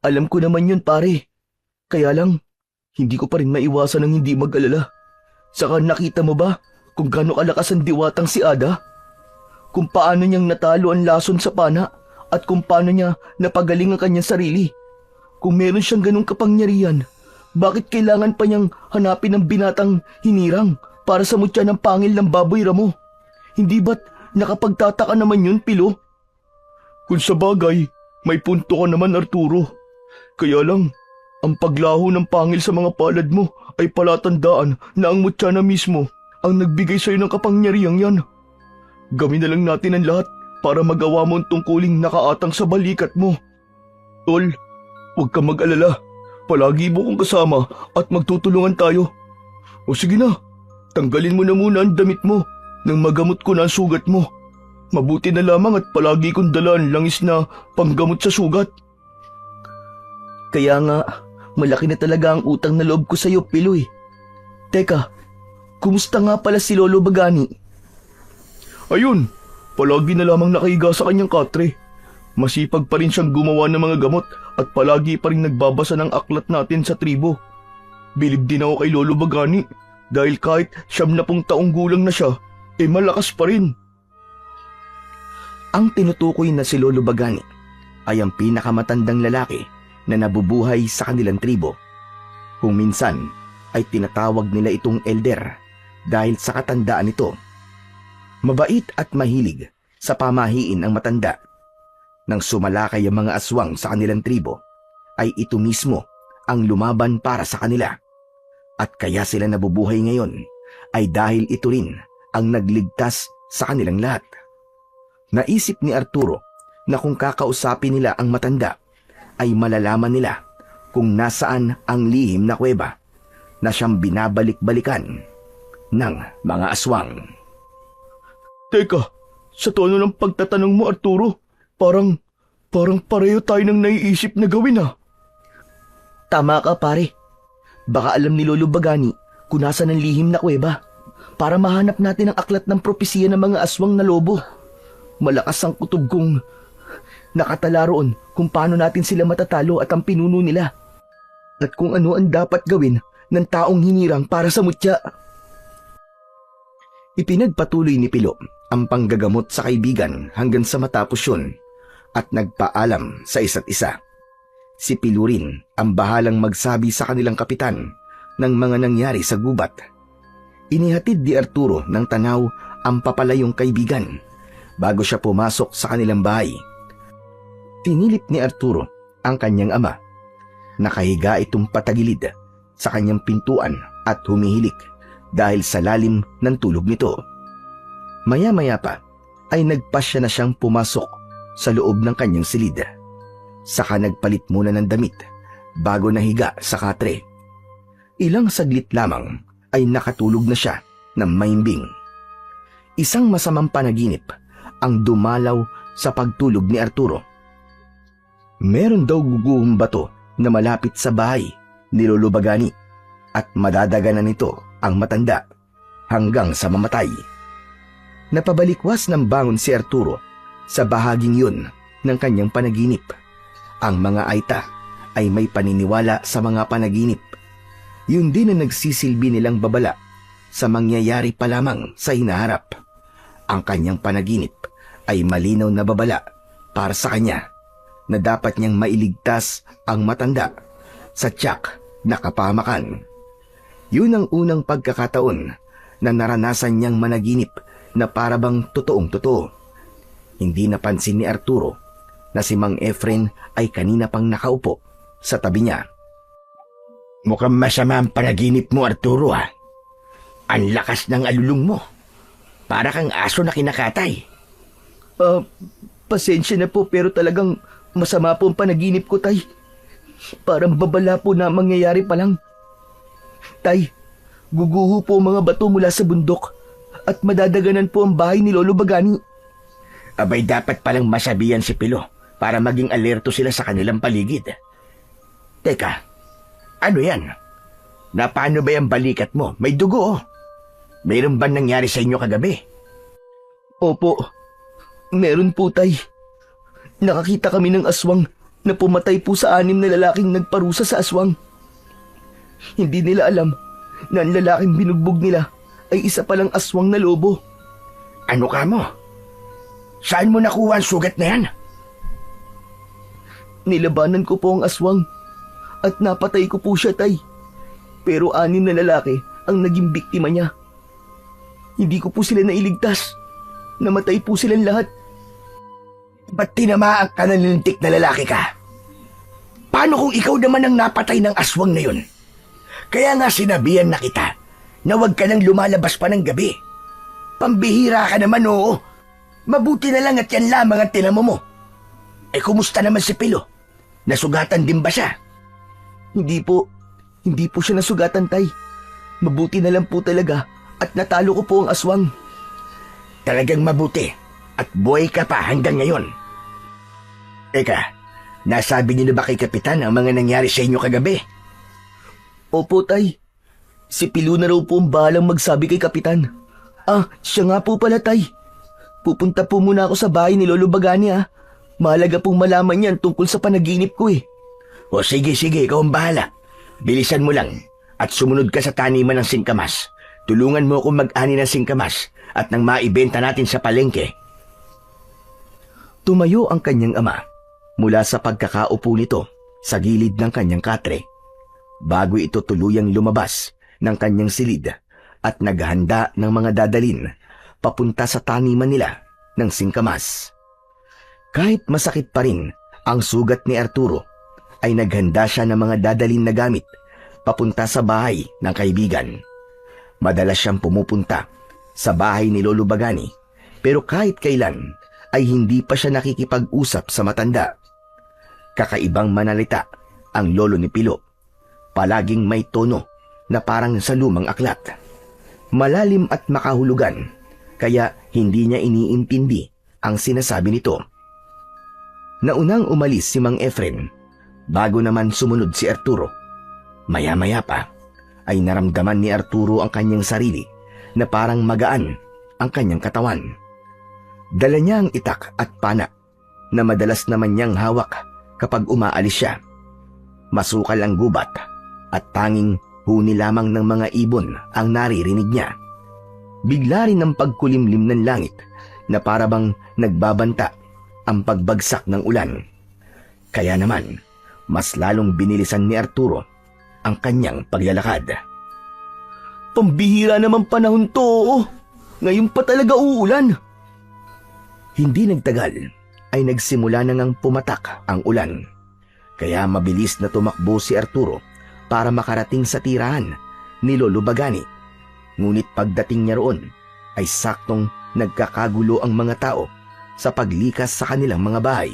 Alam ko naman yun, pare. Kaya lang, hindi ko pa rin maiwasan ng hindi mag-alala. Saka nakita mo ba kung gaano kalakas ang diwatang si Ada? Kung paano niyang natalo ang lason sa pana at kung paano niya napagaling ang kanyang sarili. Kung meron siyang ganong kapangyarihan, bakit kailangan pa niyang hanapin ang binatang hinirang para sa mutya ng pangil ng baboy ramo? Hindi ba't nakapagtataka naman yun, Pilo? Kung sa bagay, may punto ka naman, Arturo. Kaya lang, ang paglaho ng pangil sa mga palad mo ay palatandaan na ang mutya na mismo ang nagbigay sa'yo ng kapangyarihang yan. Gawin na lang natin ang lahat para magawa mo ang tungkuling nakaatang sa balikat mo. Tol, huwag kang mag-alala. Palagi mo kong kasama at magtutulungan tayo. O sige na, tanggalin mo na muna ang damit mo nang magamot ko na ang sugat mo. Mabuti na lamang at palagi kong dalaan langis na panggamot sa sugat. Kaya nga, malaki na talaga ang utang na loob ko sa'yo, Piloy. Teka, kumusta nga pala si Lolo Bagani? Ayun, palagi na lamang nakahiga sa kanyang katre. Masipag pa rin siyang gumawa ng mga gamot at palagi pa rin nagbabasa ng aklat natin sa tribo. Bilib din ako kay Lolo Bagani dahil kahit 70 taong gulang na siya, malakas pa rin. Ang tinutukoy na si Lolo Bagani ay ang pinakamatandang lalaki na nabubuhay sa kanilang tribo. Kung minsan ay tinatawag nila itong elder dahil sa katandaan nito. Mabait at mahilig sa pamahiin ang matanda. Nang sumalakay ang mga aswang sa kanilang tribo, ay ito mismo ang lumaban para sa kanila. At kaya sila nabubuhay ngayon ay dahil ito rin ang nagligtas sa kanilang lahat. Naisip ni Arturo na kung kakausapin nila ang matanda, ay malalaman nila kung nasaan ang lihim na kuweba na siyang binabalik-balikan ng mga aswang. Teka, sa tono ng pagtatanong mo, Arturo, parang pareho tayo ng naiisip na gawin ah. Tama ka, pare. Baka alam ni Lolo Bagani kung nasaan ang lihim na kuweba para mahanap natin ang aklat ng propesiya ng mga aswang na lobo. Malakas ang kutob kong nakatala roon kung paano natin sila matatalo at ang pinuno nila. At kung ano ang dapat gawin ng taong hinirang para sa mutya. Ipinagpatuloy ni Pilo ang panggagamot sa kaibigan hanggang sa matapos yun at nagpaalam sa isa't isa. Si Pilo rin ang bahalang magsabi sa kanilang kapitan ng mga nangyari sa gubat. Inihatid ni Arturo ng tanaw ang papalayong kaibigan bago siya pumasok sa kanilang bahay. Tinilip ni Arturo ang kanyang ama. Nakahiga itong patagilid sa kanyang pintuan at humihilik dahil sa lalim ng tulog nito. Maya-maya pa ay nagpasya na siyang pumasok sa loob ng kanyang silid. Saka nagpalit muna ng damit bago nahiga sa katre. Ilang saglit lamang ay nakatulog na siya ng maimbing. Isang masamang panaginip ang dumalaw sa pagtulog ni Arturo. Meron daw guguhong bato na malapit sa bahay ni Lolo Bagani at madadaganan nito ang matanda hanggang sa mamatay. Napabalikwas ng bangon si Arturo sa bahaging yun ng kanyang panaginip. Ang mga Aita ay may paniniwala sa mga panaginip. Yun din ang nagsisilbi nilang babala sa mangyayari pa lamang sa hinaharap. Ang kanyang panaginip ay malinaw na babala para sa kanya na dapat niyang mailigtas ang matanda sa tiyak na kapahamakan. Yun ang unang pagkakataon na naranasan niyang managinip na parabang totoong-totoo. Hindi napansin ni Arturo na si Mang Efren ay kanina pang nakaupo sa tabi niya. Mukhang masama ang panaginip mo, Arturo ha. Ang lakas ng alulong mo. Para kang aso na kinakatay. Pasensya na po pero talagang masama po ang panaginip ko, Tay. Parang babala po na mangyayari pa lang. Tay, guguho po mga bato mula sa bundok at madadaganan po ang bahay ni Lolo Bagani. Abay dapat palang masabihan si Pilo para maging alerto sila sa kanilang paligid. Teka, ano yan? Na paano ba yung balikat mo? May dugo oh. Mayroon ba nangyari sa inyo kagabi? Opo, meron po, Tay. Nakakita kami ng aswang na pumatay po sa 6 na lalaking nagparusa sa aswang. Hindi nila alam na ang lalaking binugbog nila ay isa palang aswang na lobo. Ano ka mo? Saan mo nakuha ang sugat na yan? Nilabanan ko po ang aswang at napatay ko po siya, Tay. Pero 6 na lalaki ang naging biktima niya. Hindi ko po sila nailigtas. Namatay po silang lahat. Ba't tinamaan ka ng lintik na lalaki ka? Paano kung ikaw naman ang napatay ng aswang na yun? Kaya nga sinabihan na kita na huwag ka nang lumalabas pa ng gabi. Pambihira ka naman, oo. Mabuti na lang at yan lamang ang tinamo mo. Eh kumusta naman si Pilo? Nasugatan din ba siya? Hindi po siya nasugatan, Tay. Mabuti na lang po talaga at natalo ko po ang aswang. Talagang mabuti at buhay ka pa hanggang ngayon. Eka, nasabi niyo na ba kay Kapitan ang mga nangyari sa inyo kagabi? Opo, Tay. Si Pilo na raw po ang bahalang magsabi kay Kapitan. Siya nga po pala, Tay. Pupunta po muna ako sa bahay ni Lolo Bagani, Mahalaga pong malaman yan tungkol sa panaginip ko eh. O sige, ikaw ang bahala. Bilisan mo lang at sumunod ka sa taniman ng singkamas. Tulungan mo akong mag-ani ng singkamas at nang maibenta natin sa palengke. Tumayo ang kanyang ama mula sa pagkakaupo nito sa gilid ng kanyang katre bago ito tuluyang lumabas ng kanyang silid at naghanda ng mga dadalin papunta sa taniman nila ng singkamas. Kahit masakit pa rin ang sugat ni Arturo, ay naghanda siya ng mga dadalin na gamit papunta sa bahay ng kaibigan. Madalas siyang pumupunta sa bahay ni Lolo Bagani, pero kahit kailan ay hindi pa siya nakikipag-usap sa matanda. Kakaibang manalita ang lolo ni Pilo. Palaging may tono na parang sa lumang aklat. Malalim at makahulugan, kaya hindi niya iniintindi ang sinasabi nito. Naunang umalis si Mang Efren, bago naman sumunod si Arturo. Maya-maya pa, ay naramdaman ni Arturo ang kanyang sarili na parang magaan ang kanyang katawan. Dala niya ang itak at pana na madalas naman niyang hawak kapag umaalis siya. Masukal ang gubat at tanging huni lamang ng mga ibon ang naririnig niya. Bigla rin ang pagkulimlim ng langit na parabang nagbabanta ang pagbagsak ng ulan. Kaya naman, mas lalong binilisan ni Arturo ang kanyang paglalakad. Pambihira naman panahon to. Ngayon pa talaga uulan. Hindi nagtagal ay nagsimula na ngang pumatak ang ulan. Kaya mabilis na tumakbo si Arturo para makarating sa tirahan ni Lolo Bagani. Ngunit pagdating niya roon ay saktong nagkakagulo ang mga tao sa paglikas sa kanilang mga bahay.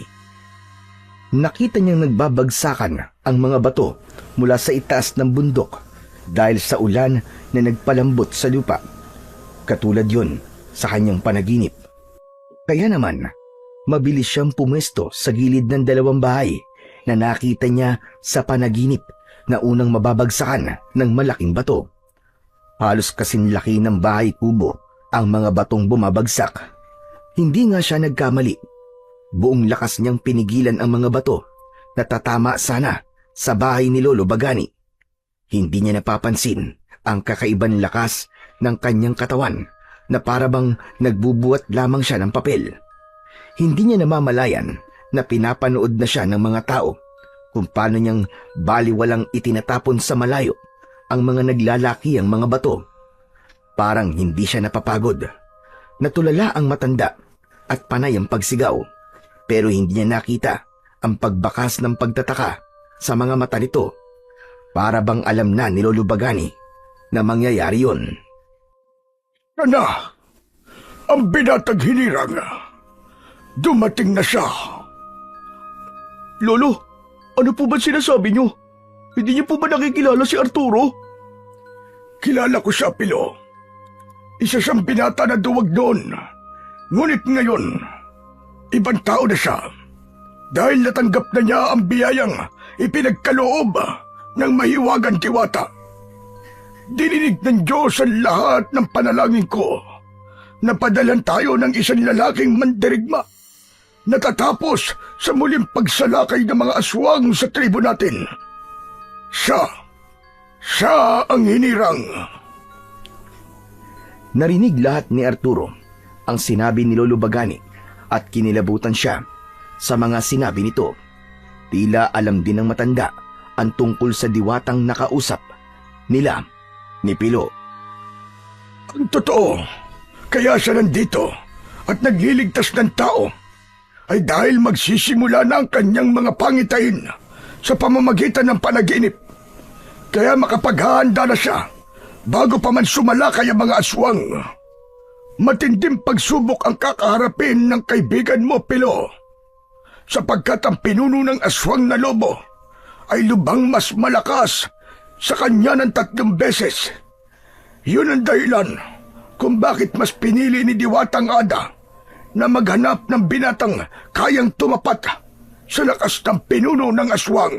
Nakita niyang nagbabagsakan ang mga bato mula sa itaas ng bundok dahil sa ulan na nagpalambot sa lupa. Katulad yun sa kanyang panaginip. Kaya naman, mabilis siyang pumwesto sa gilid ng dalawang bahay na nakita niya sa panaginip na unang mababagsakan ng malaking bato. Halos kasing laki ng bahay kubo ang mga batong bumabagsak. Hindi nga siya nagkamali. Buong lakas niyang pinigilan ang mga bato na tatama sana sa bahay ni Lolo Bagani. Hindi niya napapansin ang kakaibang lakas ng kanyang katawan na parabang nagbubuhat lamang siya ng papel. Hindi niya namamalayan na pinapanood na siya ng mga tao kung paano niyang baliwalang itinatapon sa malayo ang mga naglalaki ang mga bato. Parang hindi siya napapagod. Natulala ang matanda at panay ang pagsigaw, pero hindi niya nakita ang pagbakas ng pagtataka sa mga mata nito. Para bang alam na ni Lolo Bagani na mangyayari yun. Ana, ang binatag hinirang. Dumating na siya. Lolo, ano po ba sinasabi niyo? Hindi niyo po ba nakikilala si Arturo? Kilala ko siya, Pilo. Isa siyang binata na duwag doon. Ngunit ngayon, ibang tao na siya. Dahil natanggap na niya ang biyayang ipinagkaloob ng mahiwagang diwata. Dininig ng Diyos ang lahat ng panalangin ko. Napadalan tayo ng isang lalaking mandirigma. Natatapos sa muling pagsalakay ng mga aswang sa tribo natin. Siya ang hinirang. Narinig lahat ni Arturo ang sinabi ni Lolo Bagani at kinilabutan siya sa mga sinabi nito. Tila alam din ng matanda ang tungkol sa diwatang nakausap nila ni Pilo. Ang totoo, kaya siya nandito at nagliligtas ng tao ay dahil magsisimula na ang kanyang mga pangitain sa pamamagitan ng panaginip. Kaya makapaghahanda na siya bago pa man sumalakay ang mga aswang. Matinding pagsubok ang kakaharapin ng kaibigan mo, Pilo, sapagkat ang pinuno ng aswang na lobo ay lubang mas malakas sa kanya ng 3 beses. Yun ang dahilan kung bakit mas pinili ni Diwatang Ada na maghanap ng binatang kayang tumapat sa lakas ng pinuno ng aswang.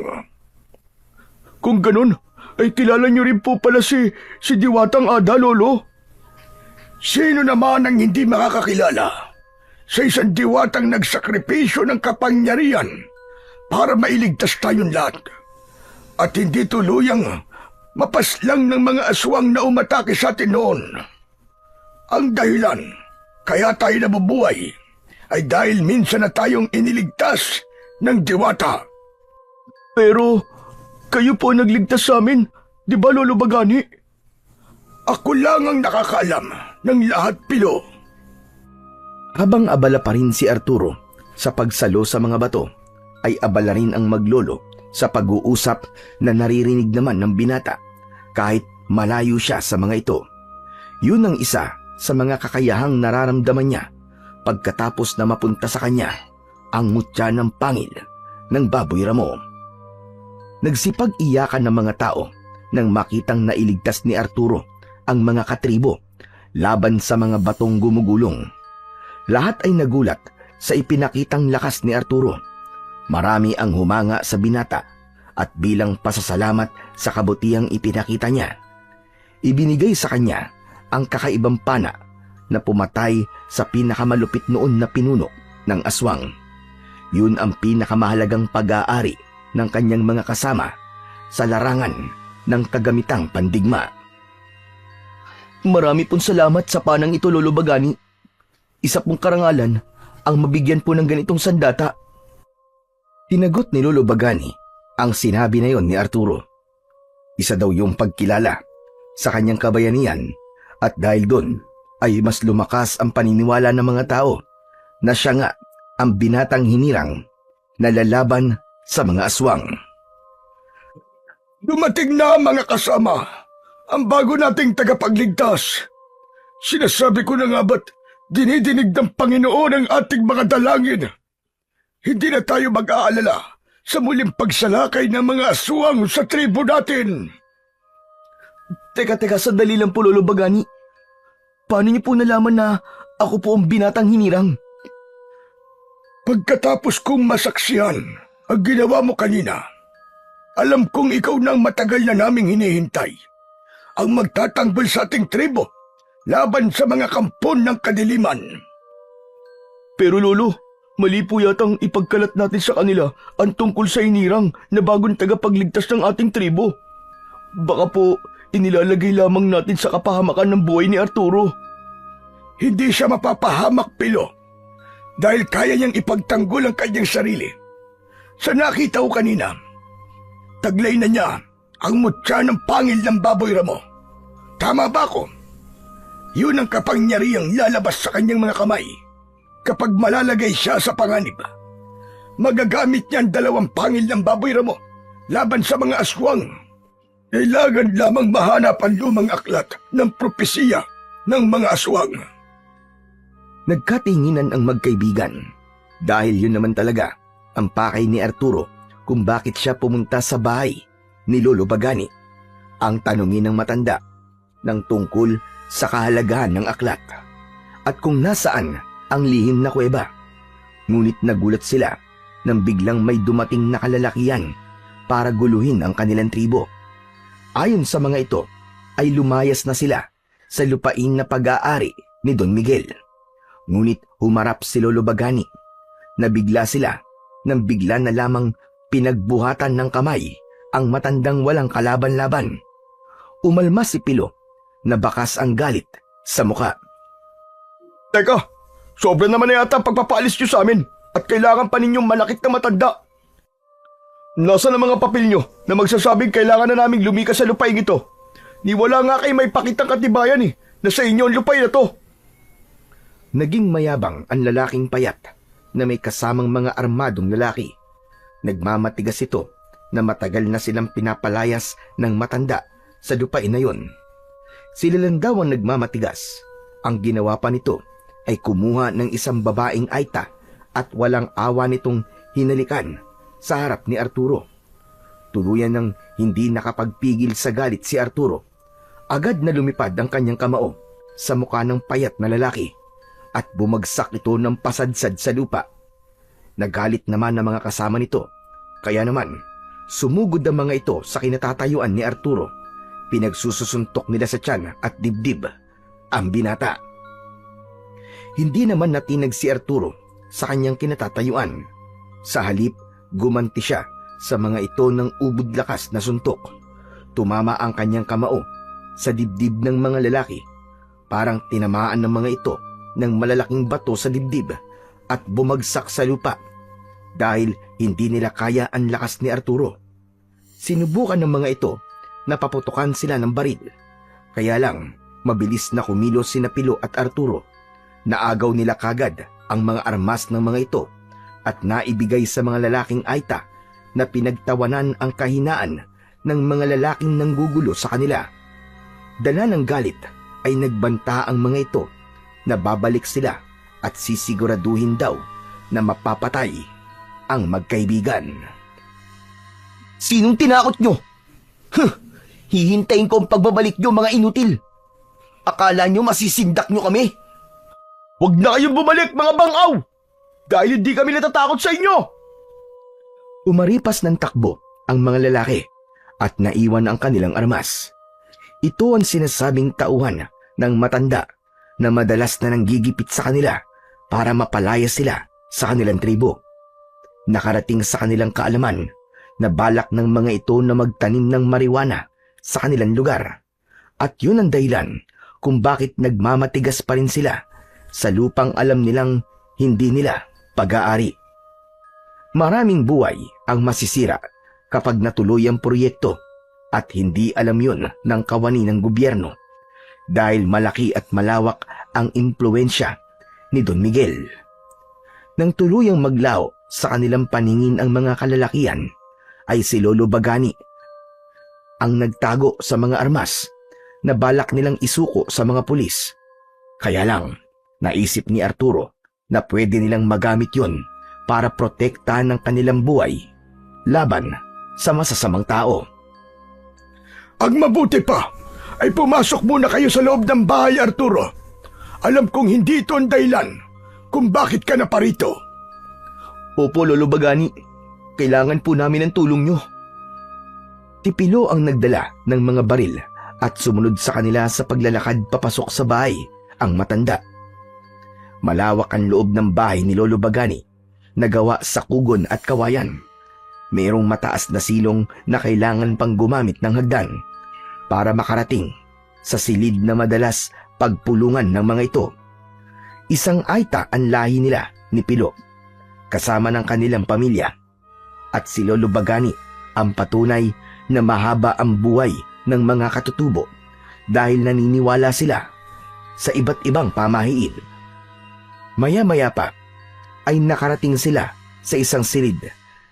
Kung ganun, ay kilala niyo rin po pala si Diwatang Ada, Lolo. Sino naman ang hindi makakakilala sa isang diwatang nagsakripisyo ng kapangyarihan para mailigtas tayong lahat at hindi tuluyang mapaslang ng mga aswang na umatake sa atin noon. Ang dahilan kaya tayo nabubuhay ay dahil minsan na tayong iniligtas ng diwata. Pero kayo po nagligtas sa amin, di ba, Lolo Bagani? Ako lang ang nakakaalam ng lahat, Pilo. Habang abala pa rin si Arturo sa pagsalo sa mga bato, ay abala rin ang maglolo sa pag-uusap na naririnig naman ng binata kahit malayo siya sa mga ito. Yun ang isa sa mga kakayahang nararamdaman niya pagkatapos na mapunta sa kanya ang mutya ng pangil ng Baboy Ramo. Nagsipag-iyakan ng mga tao nang makitang nailigtas ni Arturo ang mga katribo laban sa mga batong gumugulong. Lahat ay nagulat sa ipinakitang lakas ni Arturo. Marami ang humanga sa binata at bilang pasasalamat sa kabutihang ipinakita niya, ibinigay sa kanya ang kakaibang pana na pumatay sa pinakamalupit noon na pinuno ng aswang. Yun ang pinakamahalagang pag-aari ng kanyang mga kasama sa larangan ng kagamitang pandigma. Marami pong salamat sa panang ito, Lolo Bagani. Isa pong karangalan ang mabigyan po ng ganitong sandata. Tinagot ni Lolo Bagani ang sinabi na yon ni Arturo. Isa daw yung pagkilala sa kanyang kabayanihan at dahil doon ay mas lumakas ang paniniwala ng mga tao na siya nga ang binatang hinirang na lalaban sa mga aswang. Dumating na, mga kasama, ang bago nating tagapagligtas. Sinasabi ko na nga ba't dinidinig ng Panginoon ang ating mga dalangin. Hindi na tayo mag-aalala sa muling pagsalakay ng mga aswang sa tribo natin. Teka, sandali lang po, Lolo Bagani. Paano niyo po nalaman na ako po ang binatang hinirang? Pagkatapos kong masaksihan ang ginawa mo kanina, alam kong ikaw na ang matagal na naming hinihintay, ang magtatanggol sa ating tribo laban sa mga kampon ng kadiliman. Pero Lolo, mali po yatang ipagkalat natin sa kanila ang tungkol sa hinirang na bagong tagapagligtas ng ating tribo. Baka po inilalagay lamang natin sa kapahamakan ng buhay ni Arturo. Hindi siya mapapahamak, Pilo, dahil kaya niyang ipagtanggol ang kanyang sarili. Sa nakita ko kanina, taglay na niya ang mutya ng pangil ng Baboy Ramo. Tama ba ako? Yun ang kapangyarihang lalabas sa kanyang mga kamay kapag malalagay siya sa panganib. Magagamit niya ang dalawang pangil ng Baboy Ramo laban sa mga aswang. Kailangan lamang mahanap ang lumang aklat ng propesiya ng mga aswang. Nagkatinginan ang magkaibigan dahil yun naman talaga ang pakay ni Arturo kung bakit siya pumunta sa bahay ni Lolo Bagani. Ang tanungin ng matanda ng tungkol sa kahalagahan ng aklat at kung nasaan ang lihim na kuweba. Ngunit nagulat sila nang biglang may dumating na kalalakihan para guluhin ang kanilang tribo. Ayon sa mga ito ay lumayas na sila sa lupain na pag-aari ni Don Miguel. Ngunit humarap si Lolo Bagani. Nabigla sila nang bigla na lamang pinagbuhatan ng kamay ang matandang walang kalaban-laban. Umalma si Pilo na bakas ang galit sa muka. Teka, sobra naman na yata ang pagpapaalis niyo sa amin at kailangan pa ninyong malakit na matanda. Nasaan ang mga papel niyo na magsasabing kailangan na naming lumikas sa lupain ito? Ni wala nga kayo may pakitang katibayan na sa inyo ang lupain na to. Naging mayabang ang lalaking payat na may kasamang mga armadong lalaki. Nagmamatigas ito na matagal na silang pinapalayas ng matanda sa lupain na yon. Sila lang daw ang nagmamatigas. Ang ginawa pa nito ay kumuha ng isang babaeng aita at walang awa nitong hinalikan sa harap ni Arturo. Tuluyan ng hindi nakapagpigil sa galit si Arturo. Agad na lumipad ang kanyang kamao sa mukha ng payat na lalaki at bumagsak ito ng pasadsad sa lupa. Nagalit naman ang mga kasama nito, kaya naman Sumugod ang mga ito sa kinatatayuan ni Arturo. Pinagsususuntok nila sa tiyan at dibdib ang binata. Hindi naman natinag si Arturo sa kanyang kinatatayuan. Sa halip, gumanti siya sa mga ito ng ubod lakas na suntok. Tumama ang kanyang kamao sa dibdib ng mga lalaki. Parang tinamaan ng mga ito ng malalaking bato sa dibdib at bumagsak sa lupa dahil hindi nila kaya ang lakas ni Arturo. Sinubukan ng mga ito na paputukan sila ng baril. Kaya lang, mabilis na kumilos sina Pilo at Arturo. Naagaw nila kagad ang mga armas ng mga ito at naibigay sa mga lalaking Aita na pinagtawanan ang kahinaan ng mga lalaking nanggugulo sa kanila. Dala ng galit ay nagbanta ang mga ito na babalik sila at sisiguraduhin daw na mapapatay ang magkaibigan. Sinong tinakot nyo? Hihintayin ko ang pagbabalik nyo, mga inutil. Akala nyo masisindak nyo kami? Huwag na kayong bumalik, mga bangaw! Dahil hindi kami natatakot sa inyo! Umaripas ng takbo ang mga lalaki at naiwan ang kanilang armas. Ito ang sinasabing tauhan ng matanda na madalas na nanggigipit sa kanila para mapalaya sila sa kanilang tribo. Nakarating sa kanilang kaalaman na balak ng mga ito na magtanim ng marijuana sa kanilang lugar. At yun ang dahilan kung bakit nagmamatigas pa rin sila sa lupang alam nilang hindi nila pag-aari. Maraming buhay ang masisira kapag natuloy ang proyekto at hindi alam yun ng kawani ng gobyerno dahil malaki at malawak ang impluensya ni Don Miguel. Nang tuluyang maglaho sa kanilang paningin ang mga kalalakihan ay si Lolo Bagani ang nagtago sa mga armas na balak nilang isuko sa mga pulis. Kaya lang, naisip ni Arturo na pwede nilang magamit yon para protektahan ng kanilang buhay laban sa masasamang tao. Ang mabuti pa ay pumasok muna kayo sa loob ng bahay, Arturo. Alam kong hindi ito ang dahilan kung bakit ka na parito. Opo, Lolo Bagani. Kailangan po namin ng tulong nyo. Tipilo ang nagdala ng mga baril at sumunod sa kanila sa paglalakad papasok sa bahay ang matanda. Malawak ang loob ng bahay ni Lolo Bagani na gawa sa kugon at kawayan. Mayroong mataas na silong na kailangan pang gumamit ng hagdan para makarating sa silid na madalas pagpulungan ng mga ito. Isang Aita ang lahi nila ni Pilo, kasama ng kanilang pamilya. At si Lolo Bagani ang patunay na mahaba ang buhay ng mga katutubo dahil naniniwala sila sa iba't ibang pamahiin. Maya-maya pa ay nakarating sila sa isang silid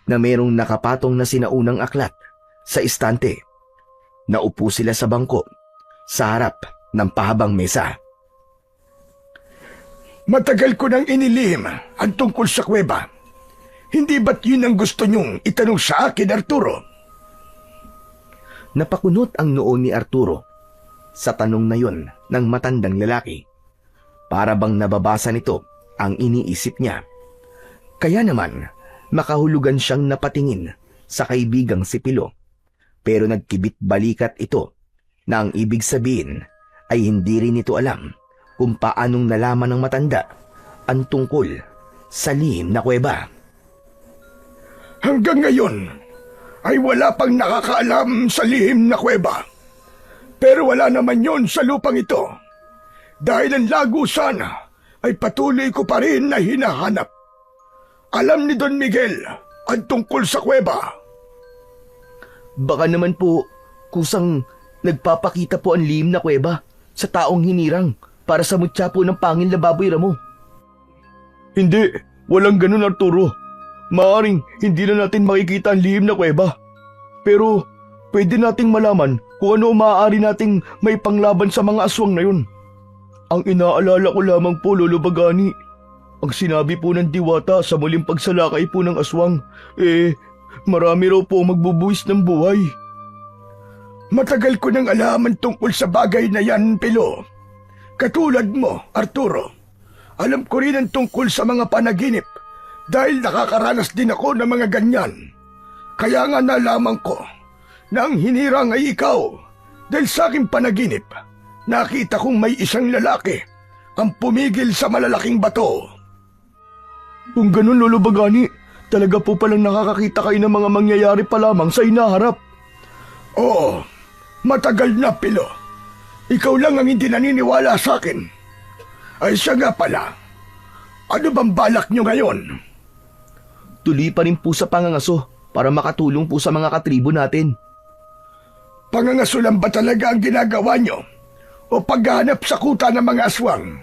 na mayroong nakapatong na sinaunang aklat sa istante. Naupo sila sa bangko sa harap ng pahabang mesa. Matagal ko nang inilihim ang tungkol sa kuweba. Hindi ba't yun ang gusto nyong itanong sa akin, Arturo? Napakunot ang noo ni Arturo sa tanong na yun ng matandang lalaki. Para bang nababasa nito ang iniisip niya. Kaya naman, makahulugan siyang napatingin sa kaibigang si Pilo. Pero nagkibit balikat ito na ang ibig sabihin ay hindi rin ito alam kung paanong nalaman ng matanda ang tungkol sa lihim na kuweba. Hanggang ngayon ay wala pang nakakaalam sa lihim na kuweba. Pero wala naman yon sa lupang ito. Dahil ang lago sana ay patuloy ko pa rin na hinahanap. Alam ni Don Miguel ang tungkol sa kuweba. Baka naman po kusang nagpapakita po ang lihim na kuweba sa taong hinirang para sa mutya po ng pangil na baboy ramo. Hindi, walang ganun, Arturo. Maaring hindi na natin makikita ang lihim na kuweba. Pero pwede nating malaman kung ano maaari nating may panglaban sa mga aswang na yun. Ang inaalala ko lamang po, Lolo Bagani, ang sinabi po ng diwata sa muling pagsalakay po ng aswang, marami raw po magbubuwis ng buhay. Matagal ko nang alaman tungkol sa bagay na yan, Pilo. Katulad mo, Arturo. Alam ko rin ang tungkol sa mga panaginip dahil nakakaranas din ako ng mga ganyan. Kaya nga nalaman ko na ang hinirang ay ikaw. Dahil sa aking panaginip, nakita kong may isang lalaki ang pumigil sa malalaking bato. Kung ganun, Lolo Bagani, talaga po palang nakakakita kayo ng mga mangyayari pa lamang sa inaharap. Oo, matagal na, Pilo. Ikaw lang ang hindi naniniwala sa akin. Ay siya nga pala, ano bang balak nyo ngayon? Tuloy pa rin po sa pangangaso para makatulong po sa mga katribo natin. Pangangasulan ba talaga ang ginagawa nyo? O paghahanap sa kuta ng mga aswang?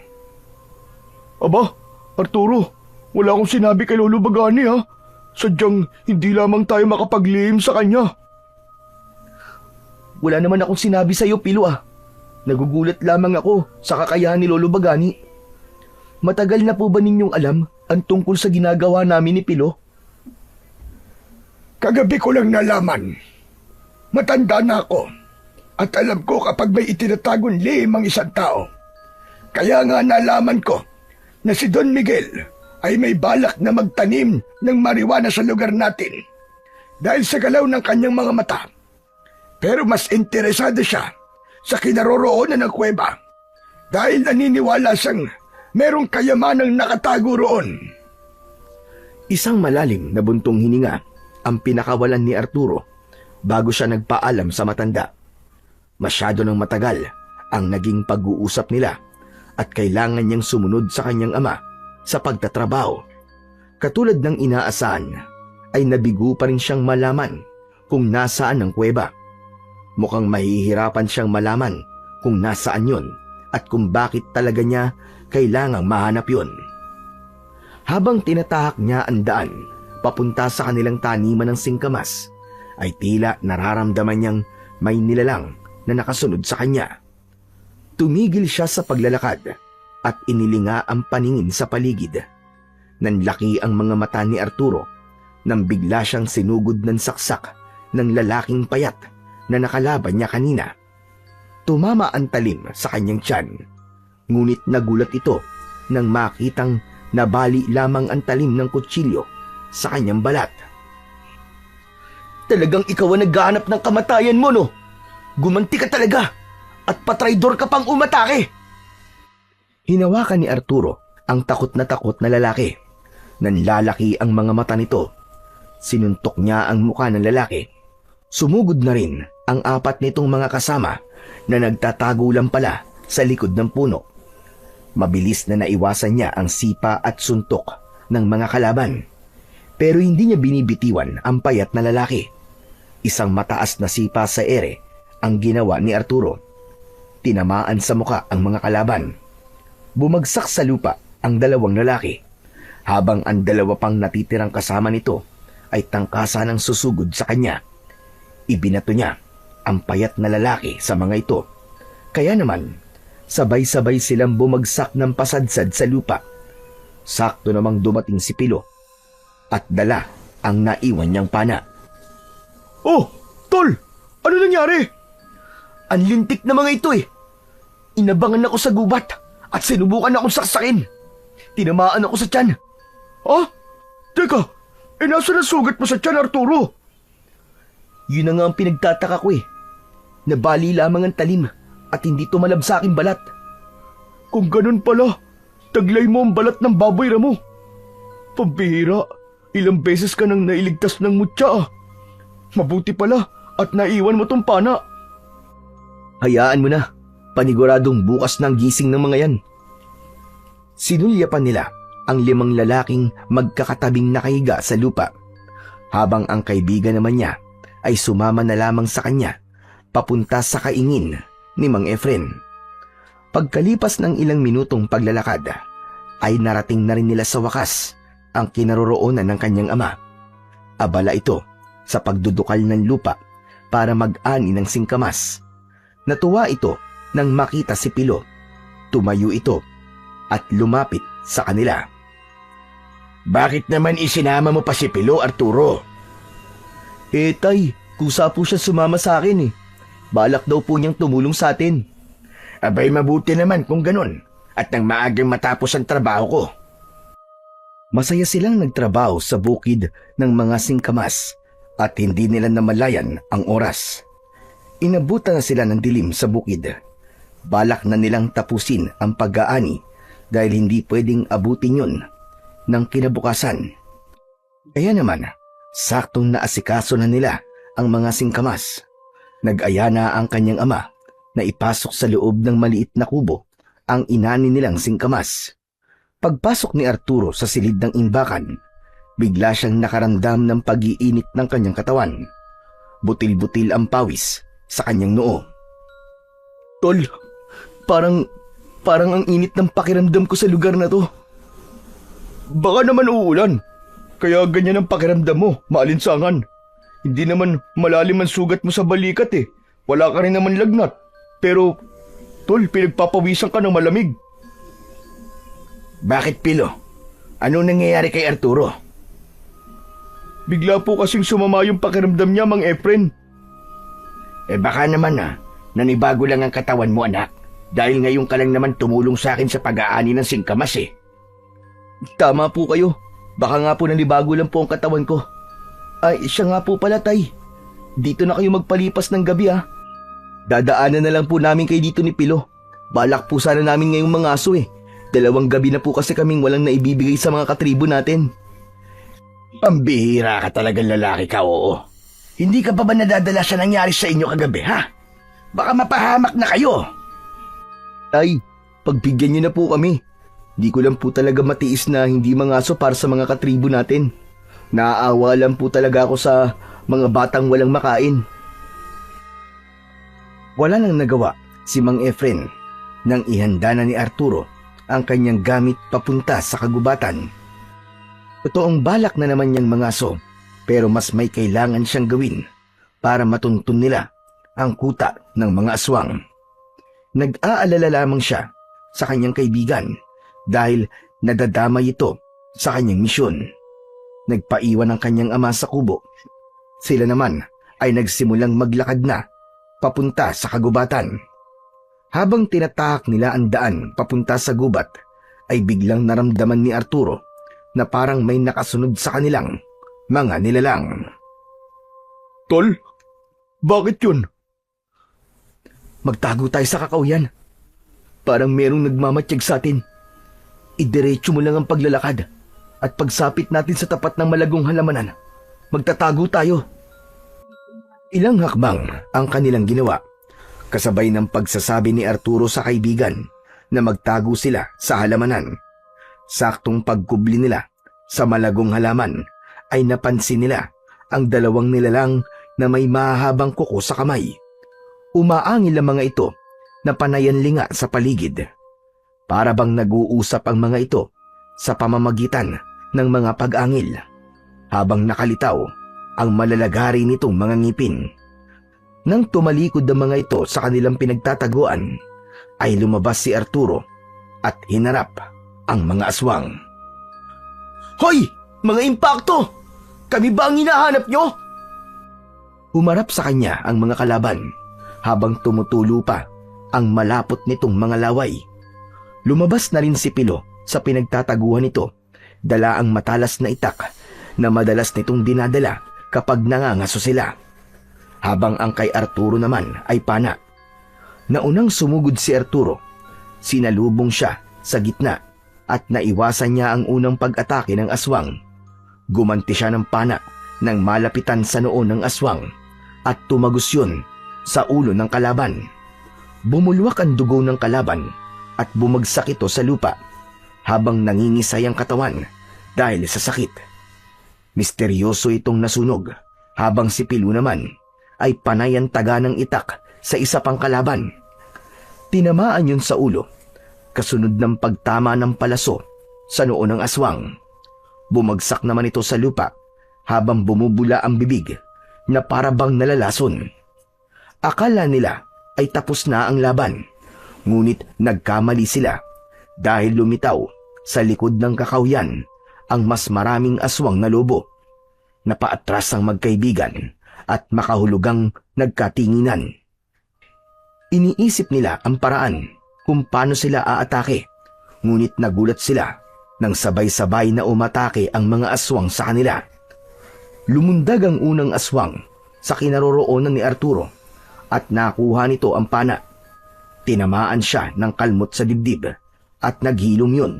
Aba, Arturo, wala akong sinabi kay Lolo Bagani ha. Sadyang hindi lamang tayo makapaglihim sa kanya. Wala naman akong sinabi sa iyo, Pilo ah. Nagugulat lamang ako sa kakayahan ni Lolo Bagani. Matagal na po ba ninyong alam ang tungkol sa ginagawa namin ni Pilo? Kagabi ko lang nalaman. Matanda na ako. At alam ko kapag may itinatagong lihim ang isang tao. Kaya nga nalaman ko na si Don Miguel ay may balak na magtanim ng marijuana sa lugar natin dahil sa galaw ng kanyang mga mata. Pero mas interesado siya sa kinaroroonan ng kuweba dahil naniniwala siyang merong kayamanang nakatago roon. Isang malalim na buntong hininga ang pinakawalan ni Arturo bago siya nagpaalam sa matanda. Masyado ng matagal ang naging pag-uusap nila at kailangan niyang sumunod sa kanyang ama sa pagtatrabaho. Katulad ng inaasahan, ay nabigo pa rin siyang malaman kung nasaan ang kuweba. Mukhang mahihirapan siyang malaman kung nasaan yun at kung bakit talaga niya kailangang mahanap yun. Habang tinatahak niya ang daan papunta sa kanilang taniman ng singkamas, ay tila nararamdaman niyang may nilalang na nakasunod sa kanya. Tumigil siya sa paglalakad at inilinga ang paningin sa paligid. Nanlaki ang mga mata ni Arturo nang bigla siyang sinugod ng saksak ng lalaking payat na nakalaban niya kanina. Tumama ang talim sa kanyang tiyan, ngunit nagulat ito nang makitang nabali lamang ang talim ng kutsilyo sa kanyang balat. Talagang ikaw ang naghahanap ng kamatayan mo, no? Gumanti ka talaga at patraidor ka pang umatake. Hinawakan ni Arturo ang takot na lalaki. Nanlalaki ang mga mata nito. Sinuntok niya ang mukha ng lalaki. Sumugod na rin ang apat nitong mga kasama na nagtatago lang pala sa likod ng puno. Mabilis na naiwasan niya ang sipa at suntok ng mga kalaban. Pero hindi niya binibitiwan ang payat na lalaki. Isang mataas na sipa sa ere ang ginawa ni Arturo. Tinamaan sa muka ang mga kalaban. Bumagsak sa lupa ang dalawang lalaki, habang ang dalawa pang natitirang kasama nito ay tangkasan ng susugod sa kanya. Ibinato niya ang payat na lalaki sa mga ito. Kaya naman, sabay-sabay silang bumagsak ng pasadsad sa lupa. Sakto namang dumating si Pilo at dala ang naiwan niyang pana. Oh, Tol! Ano nangyari? Ang lintik na mga ito eh. Inabangan ako sa gubat at sinubukan akong saksakin. Tinamaan ako sa tiyan. Ah? Teka, nasa na sugat mo sa tiyan, Arturo? Yun na nga ang pinagtataka ko eh. Nabali lamang ang talim at hindi tumalab sa aking balat. Kung ganun pala, taglay mo ang balat ng baboy ramo. Pambihira, ilang beses ka nang nailigtas ng mutya ah. Mabuti pala at naiwan mo tong pana. Hayaan mo na, paniguradong bukas ng gising ng mga yan. Sinulyapan nila ang 5 lalaking magkakatabing nakahiga sa lupa, habang ang kaibigan naman niya ay sumama na lamang sa kanya papunta sa kaingin ni Mang Efren. Pagkalipas ng ilang minutong paglalakad, ay narating na rin nila sa wakas ang kinaroroonan ng kanyang ama. Abala ito sa pagdudukal ng lupa para mag-ani ng singkamas. Natuwa ito nang makita si Pilo. Tumayo ito at lumapit sa kanila. Bakit naman isinama mo pa si Pilo, Arturo? Tay, kusa po siya sumama sa akin eh. Balak daw po niyang tumulong sa atin. Abay, mabuti naman kung ganun at nang maagang matapos ang trabaho ko. Masaya silang nagtrabaho sa bukid ng mga singkamas at hindi nila namalayan ang oras. Inabutan na sila ng dilim sa bukid. Balak na nilang tapusin ang pag-aani dahil hindi pwedeng abutin yun ng kinabukasan. Kaya naman, saktong naasikaso na nila ang mga singkamas. Nag-aya na ang kanyang ama na ipasok sa loob ng maliit na kubo ang inani nilang singkamas. Pagpasok ni Arturo sa silid ng imbakan, bigla siyang nakaramdam ng pag-iinit ng kanyang katawan. Butil-butil ang pawis sa kanyang noo. Tol, parang ang init ng pakiramdam ko sa lugar na to. Baka naman uulan. Kaya ganyan ang pakiramdam mo, maalinsangan. Hindi naman malalim ang sugat mo sa balikat eh. Wala ka rin naman lagnat. Pero, tol, pinagpapawisan ka ng malamig. Bakit, Pilo? Anong nangyayari kay Arturo? Bigla po kasing sumama yung pakiramdam niya, Mang Efren. Baka naman nanibago lang ang katawan mo, anak. Dahil ngayon ka lang naman tumulong sa akin sa pag-aani ng singkamas eh. Tama po kayo. Baka nga po nanibago lang po ang katawan ko. Ay, siya nga po pala, tay. Dito na kayo magpalipas ng gabi, ha. Dadaanan na lang po namin kayo dito ni Pilo. Balak po sana namin ngayong mga aso eh. 2 gabi na po kasi kaming walang naibibigay sa mga katribo natin. Pambihira ka talagang lalaki ka, oo. Hindi ka pa ba nadadala sa nangyari sa inyo kagabi, ha? Baka mapahamak na kayo. Tay, pagbigyan niyo na po kami. Di ko lang po talaga matiis na hindi mangaso para sa mga katribo natin. Naaawa lang po talaga ako sa mga batang walang makain. Wala nang nagawa si Mang Efren nang ihanda na ni Arturo ang kanyang gamit papunta sa kagubatan. Totoong balak na naman niyang mangaso, pero mas may kailangan siyang gawin para matuntun nila ang kuta ng mga aswang. Nag-aalala lamang siya sa kanyang kaibigan dahil nadadamay ito sa kanyang misyon. Nagpaiwan ang kanyang ama sa kubo. Sila naman ay nagsimulang maglakad na papunta sa kagubatan. Habang tinatahak nila ang daan papunta sa gubat, ay biglang naramdaman ni Arturo na parang may nakasunod sa kanilang mga nilalang. Tol, bakit yun? Magtago tayo sa kakauyan. Parang merong nagmamatyag sa atin. Idiretso mo lang ang paglalakad at pagsapit natin sa tapat ng malagong halamanan, magtatago tayo. Ilang hakbang ang kanilang ginawa, kasabay ng pagsasabi ni Arturo sa kaibigan na magtago sila sa halamanan. Saktong pagkubli nila sa malagong halaman ay napansin nila ang 2 nilalang na may mahahabang kuko sa kamay. Umaangil ang mga ito na panayanlinga sa paligid. Para bang nag-uusap ang mga ito sa pamamagitan ng mga pag-angil, habang nakalitaw ang malalagari nitong mga ngipin. Nang tumalikod ang mga ito sa kanilang pinagtataguan, ay lumabas si Arturo at hinarap ang mga aswang. Hoy! Mga impakto! Kami ba ang hinahanap nyo? Humarap sa kanya ang mga kalaban habang tumutulo pa ang malapot nitong mga laway. Lumabas na rin si Pilo sa pinagtataguhan nito, dala ang matalas na itak na madalas nitong dinadala kapag nangangaso sila. Habang ang kay Arturo naman ay pana. Naunang sumugod si Arturo, sinalubong siya sa gitna at naiwasan niya ang unang pag-atake ng aswang. Gumanti siya ng pana nang malapitan sa noo ng aswang at tumagos yun sa ulo ng kalaban. Bumulwak ang dugo ng kalaban at bumagsak ito sa lupa habang nangingisay ang katawan dahil sa sakit. Misteryoso itong nasunog habang si Pilo naman ay panay ang taga ng itak sa isa pang kalaban. Tinamaan yun sa ulo, kasunod ng pagtama ng palaso sa noo ng aswang. Bumagsak naman ito sa lupa habang bumubula ang bibig na para bang nalalason. Akala nila ay tapos na ang laban, ngunit nagkamali sila dahil lumitaw sa likod ng kakawyan ang mas maraming aswang na lobo. Napaatras ang magkaibigan at makahulugang nagkatinginan. Iniisip nila ang paraan kung paano sila aatake, ngunit nagulat sila nang sabay-sabay na umatake ang mga aswang sa kanila. Lumundag ang unang aswang sa kinaroroonan ni Arturo at nakuha nito ang pana. Tinamaan siya ng kalmot sa dibdib at naghilom yun.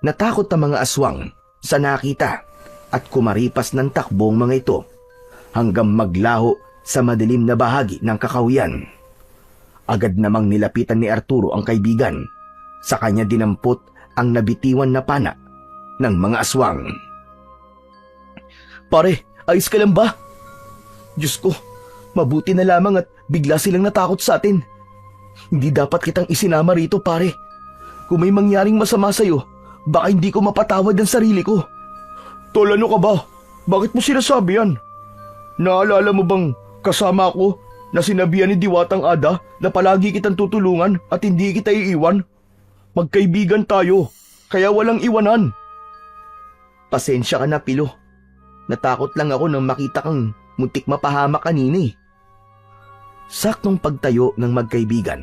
Natakot ang mga aswang sa nakita at kumaripas ng takbong mga ito hanggang maglaho sa madilim na bahagi ng kakahuyan. Agad namang nilapitan ni Arturo ang kaibigan. Sa kanya dinampot ang nabitiwan na pana ng mga aswang. Pare, ayos ka lang ba? Diyos ko, mabuti na lamang at bigla silang natakot sa atin. Hindi dapat kitang isinama rito, pare. Kung may mangyaring masama sa'yo, baka hindi ko mapatawad ang sarili ko. Tol, ano ka ba? Bakit mo sinasabi yan? Naalala mo bang kasama ako na sinabihan ni Diwatang Ada na palagi kitang tutulungan at hindi kita iiwan? Magkaibigan tayo, kaya walang iwanan. Pasensya ka na, Pilo. Natakot lang ako nang makita kang muntik mapahamak kanina eh. Saktong pagtayo ng magkaibigan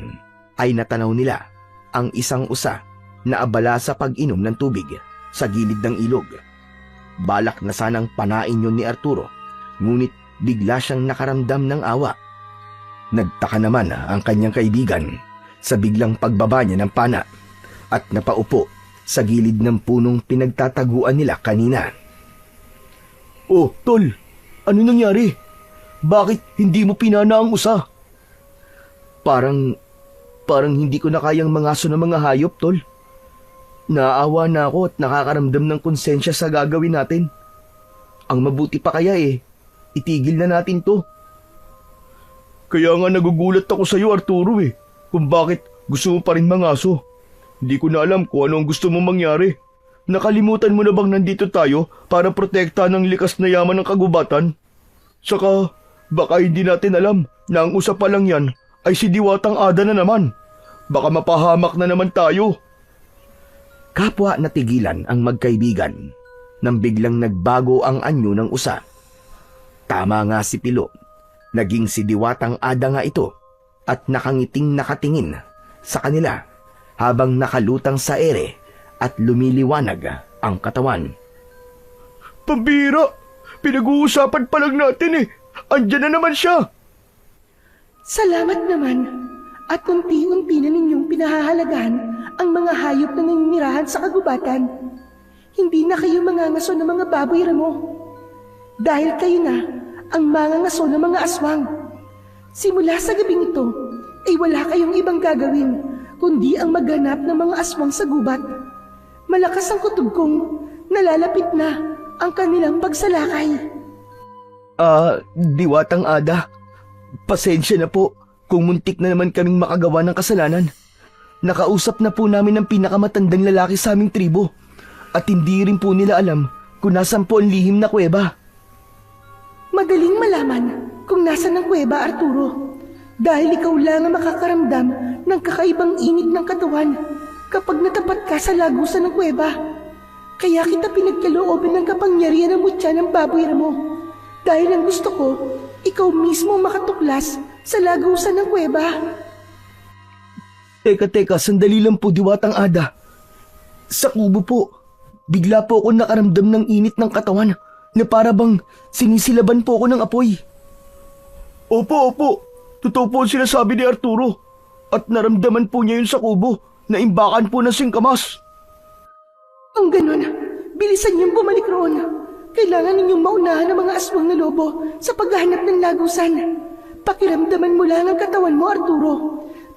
ay natanaw nila ang isang usa na abala sa pag-inom ng tubig sa gilid ng ilog. Balak na sanang panain yun ni Arturo, ngunit bigla siyang nakaramdam ng awa. Nagtaka naman ang kanyang kaibigan sa biglang pagbaba niya ng pana at napaupo sa gilid ng punong pinagtataguan nila kanina. Oh, tol, ano nangyari? Bakit hindi mo pinana ang usa? Parang hindi ko na kayang mangaso ng mga hayop, tol. Naawa na ako at nakakaramdam ng konsensya sa gagawin natin. Ang mabuti pa kaya itigil na natin to. Kaya nga nagugulat ako sa iyo, Arturo kung bakit gusto mo pa rin mangaso. Hindi ko na alam kung ano ang gusto mong mangyari. Nakalimutan mo na bang nandito tayo para protektahan ng likas na yaman ng kagubatan? Saka, baka hindi natin alam na ang usa pa lang yan ay si Diwatang Ada na naman. Baka mapahamak na naman tayo. Kapwa natigilan ang magkaibigan nang biglang nagbago ang anyo ng usa. Tama nga si Pilo. Naging si Diwatang Ada nga ito at nakangiting nakatingin sa kanila habang nakalutang sa ere at lumiliwanag ang katawan. Pambira! Pinag-uusapan pa lang natin Andyan na naman siya! Salamat naman at unti-unti na ninyong pinahahalagahan ang mga hayop na naninirahan sa kagubatan. Hindi na kayo mangangaso ng mga baboy ramo. Dahil kayo na ang mangangaso ng mga aswang. Simula sa gabing ito, ay wala kayong ibang gagawin kundi ang maghanap ng mga aswang sa gubat. Malakas ang kutob kong nalalapit na ang kanilang pagsalakay. Diwatang Ada, pasensya na po kung muntik na naman kaming makagawa ng kasalanan. Nakausap na po namin ang pinakamatandang lalaki sa aming tribo at hindi rin po nila alam kung nasan po ang lihim na kuweba. Madaling malaman kung nasan ang kuweba, Arturo. Dahil ikaw lang ang makakaramdam ng kakaibang init ng katawan kapag natapat ka sa lagusan ng kuweba. Kaya kita pinagkalooban ng kapangyarihan ng mutya ng baboy ramo. Dahil ang gusto ko, ikaw mismo makatuklas sa lagusan ng kuweba. Teka, sandali lang po, Diwatang Ada. Sa kubo po, bigla po ako nakaramdam ng init ng katawan na para bang sinisilaban po ako ng apoy. Opo. Totoo po ang sinasabi ni Arturo. At naramdaman po niya yun sa kubo na imbakan po ng singkamas. Ang ganun, bilisan niyong bumalik roon. Kailangan ninyong maunahan ang mga aswang na lobo sa paghahanap ng lagusan. Pakiramdaman mo lang ang katawan mo, Arturo.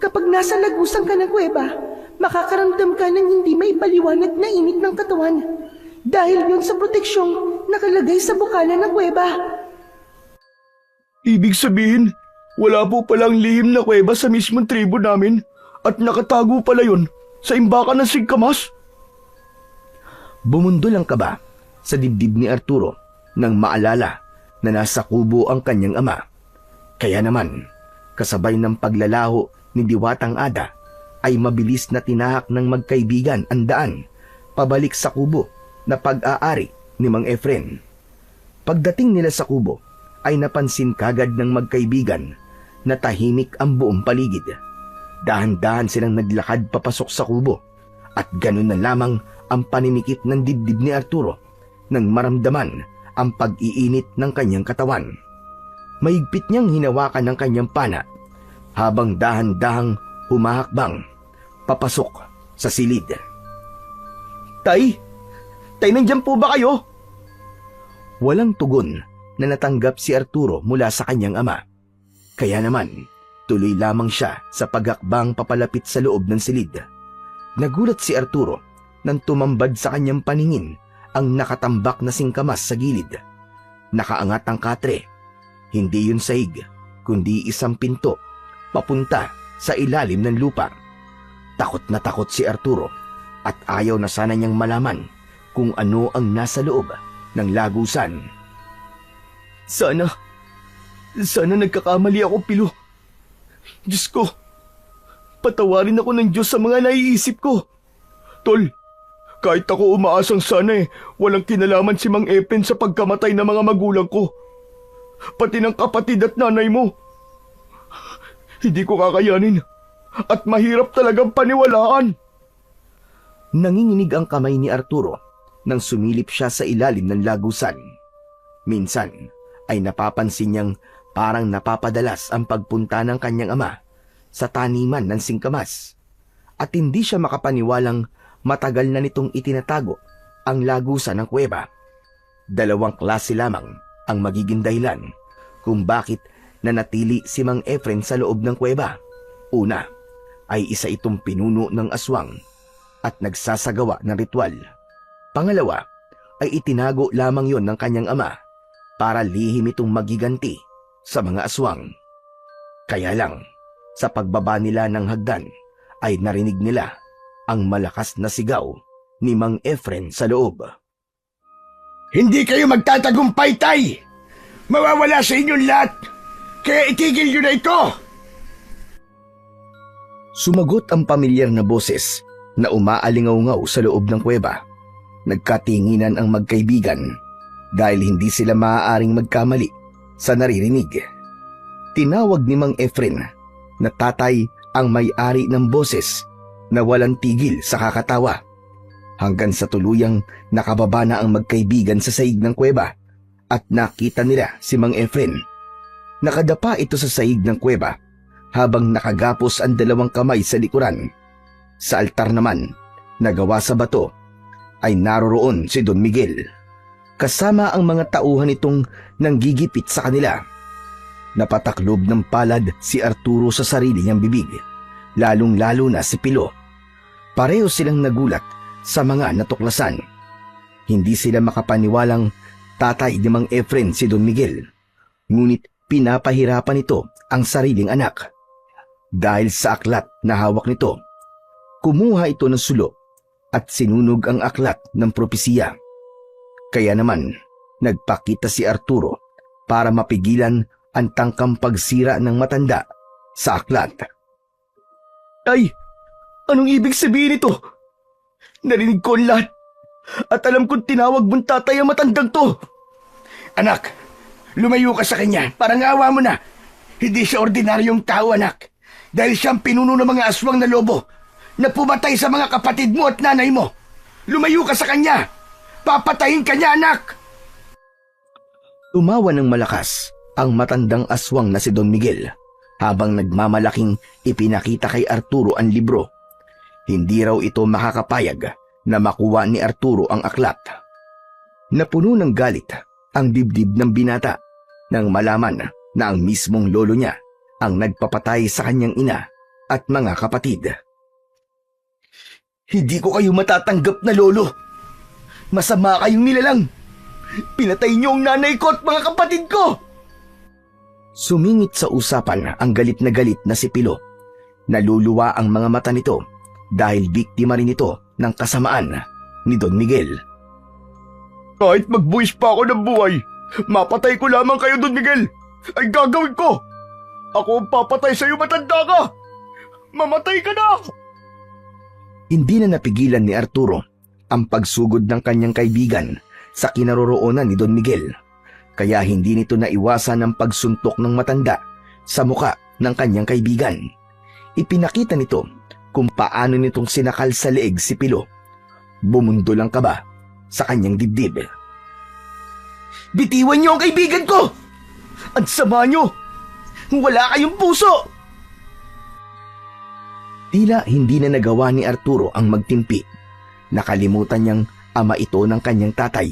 Kapag nasa lagusan ka ng kuweba, makakaramdam ka ng hindi may paliwanag na init ng katawan. Dahil yun sa proteksyong nakalagay sa bukalan ng kuweba. Ibig sabihin, wala po palang lihim na kuweba sa mismong tribo namin at nakatago pala yun sa imbakan ng singkamas? Bumundol ang kaba sa dibdib ni Arturo nang maalala na nasa kubo ang kanyang ama. Kaya naman, kasabay ng paglalaho ni Diwatang Ada, ay mabilis na tinahak ng magkaibigan ang daan pabalik sa kubo na pag-aari ni Mang Efren. Pagdating nila sa kubo, ay napansin kagad ng magkaibigan na tahimik ang buong paligid. Dahan-dahan silang naglakad papasok sa kubo at ganun na lamang ang paninikip ng dibdib ni Arturo nang maramdaman ang pag-iinit ng kanyang katawan. Mahigpit niyang hinawakan ng kanyang pana habang dahan-dahang humahakbang papasok sa silid. Tay! Tay, nandyan po ba kayo? Walang tugon na natanggap si Arturo mula sa kanyang ama. Kaya naman, tuloy lamang siya sa paghakbang papalapit sa loob ng silid. Nagulat si Arturo nang tumambad sa kanyang paningin ang nakatambak na singkamas sa gilid. Nakaangat ang katre. Hindi yun sahig, kundi isang pinto papunta sa ilalim ng lupa. Takot na takot si Arturo at ayaw na sana niyang malaman kung ano ang nasa loob ng lagusan. Sana nagkakamali ako, Pilo. Diyos ko, patawarin ako ng Diyos sa mga naiisip ko. Tol, kahit ako umaasang sana walang kinalaman si Mang Efren sa pagkamatay ng mga magulang ko. Pati ng kapatid at nanay mo. Hindi ko kakayanin at mahirap talagang paniwalaan. Nanginginig ang kamay ni Arturo nang sumilip siya sa ilalim ng lagusan. Minsan ay napapansin niyang parang napapadalas ang pagpunta ng kanyang ama sa taniman ng singkamas at hindi siya makapaniwalang matagal na nitong itinatago ang lagusan ng kuweba. Dalawang klase lamang ang magiging dahilan kung bakit nanatili si Mang Efren sa loob ng kuweba. Una ay isa itong pinuno ng aswang at nagsasagawa ng ritual. Pangalawa ay itinago lamang yon ng kanyang ama para lihim itong magiganti sa mga aswang. Kaya lang, sa pagbaba nila ng hagdan ay narinig nila ang malakas na sigaw ni Mang Efren sa loob. Hindi kayo magtatagumpay, Tay! Mawawala sa inyong lahat! Kaya itigil nyo na ito! Sumagot ang pamilyar na boses na umaalingaw-ngaw sa loob ng kuweba. Nagkatinginan ang magkaibigan dahil hindi sila maaaring magkamali sa naririnig. Tinawag ni Mang Efren na tatay ang may-ari ng boses na walang tigil sa kakatawa hanggang sa tuluyang nakababa na ang magkaibigan sa saig ng kuweba at nakita nila si Mang Efren. Nakadapa ito sa saig ng kuweba habang nakagapos ang dalawang kamay sa likuran. Sa altar naman, na gawa sa bato, ay naroroon si Don Miguel. Kasama ang mga tauhan nitong nanggigipit sa kanila. Napataklob ng palad si Arturo sa sarili niyang bibig, lalong-lalo na si Pilo. Pareho silang nagulat sa mga natuklasan. Hindi sila makapaniwalang tatay ni Mang Efren si Don Miguel, ngunit pinapahirapan nito ang sariling anak. Dahil sa aklat na hawak nito, kumuha ito ng sulo at sinunog ang aklat ng propesiya. Kaya naman, nagpakita si Arturo para mapigilan ang tangkang pagsira ng matanda sa aklat. Tay, anong ibig sabihin ito? Narinig ko ang lahat at alam kong tinawag mong tatay ang matandang to. Anak, lumayo ka sa kanya. Parang awa mo na. Hindi siya ordinaryong tao, anak. Dahil siyang pinuno ng mga aswang na lobo na pumatay sa mga kapatid mo at nanay mo. Lumayo ka sa kanya. Papatayin ka niya, anak. Tumawa ng malakas ang matandang aswang na si Don Miguel habang nagmamalaking ipinakita kay Arturo ang libro. Hindi raw ito makakapayag na makuha ni Arturo ang aklat. Napuno ng galit ang dibdib ng binata nang malaman na ang mismong lolo niya ang nagpapatay sa kanyang ina at mga kapatid. Hindi ko kayo matatanggap na lolo. Masama kayong nilalang. Pinatay niyo ang nanay ko at mga kapatid ko. Sumingit sa usapan ang galit na si Pilo. Naluluwa ang mga mata nito dahil biktima rin ito ng kasamaan ni Don Miguel. Kahit magbuwis pa ako ng buhay, mapatay ko lamang kayo, Don Miguel. Ay gagawin ko. Ako ang papatay sa iyo, matanda ka. Mamatay ka na. Hindi na napigilan ni Arturo ang pagsugod ng kanyang kaibigan sa kinaroroonan ni Don Miguel. Kaya hindi nito naiwasan ang pagsuntok ng matanda sa muka ng kanyang kaibigan. Ipinakita nito kung paano nitong sinakal sa leeg si Pilo. Bumundol ang kaba sa kanyang dibdib. Bitiwan niyo ang kaibigan ko! Ang sama niyo! Wala kayong puso! Tila hindi na nagawa ni Arturo ang magtimpi. Nakalimutan niyang ama ito ng kanyang tatay.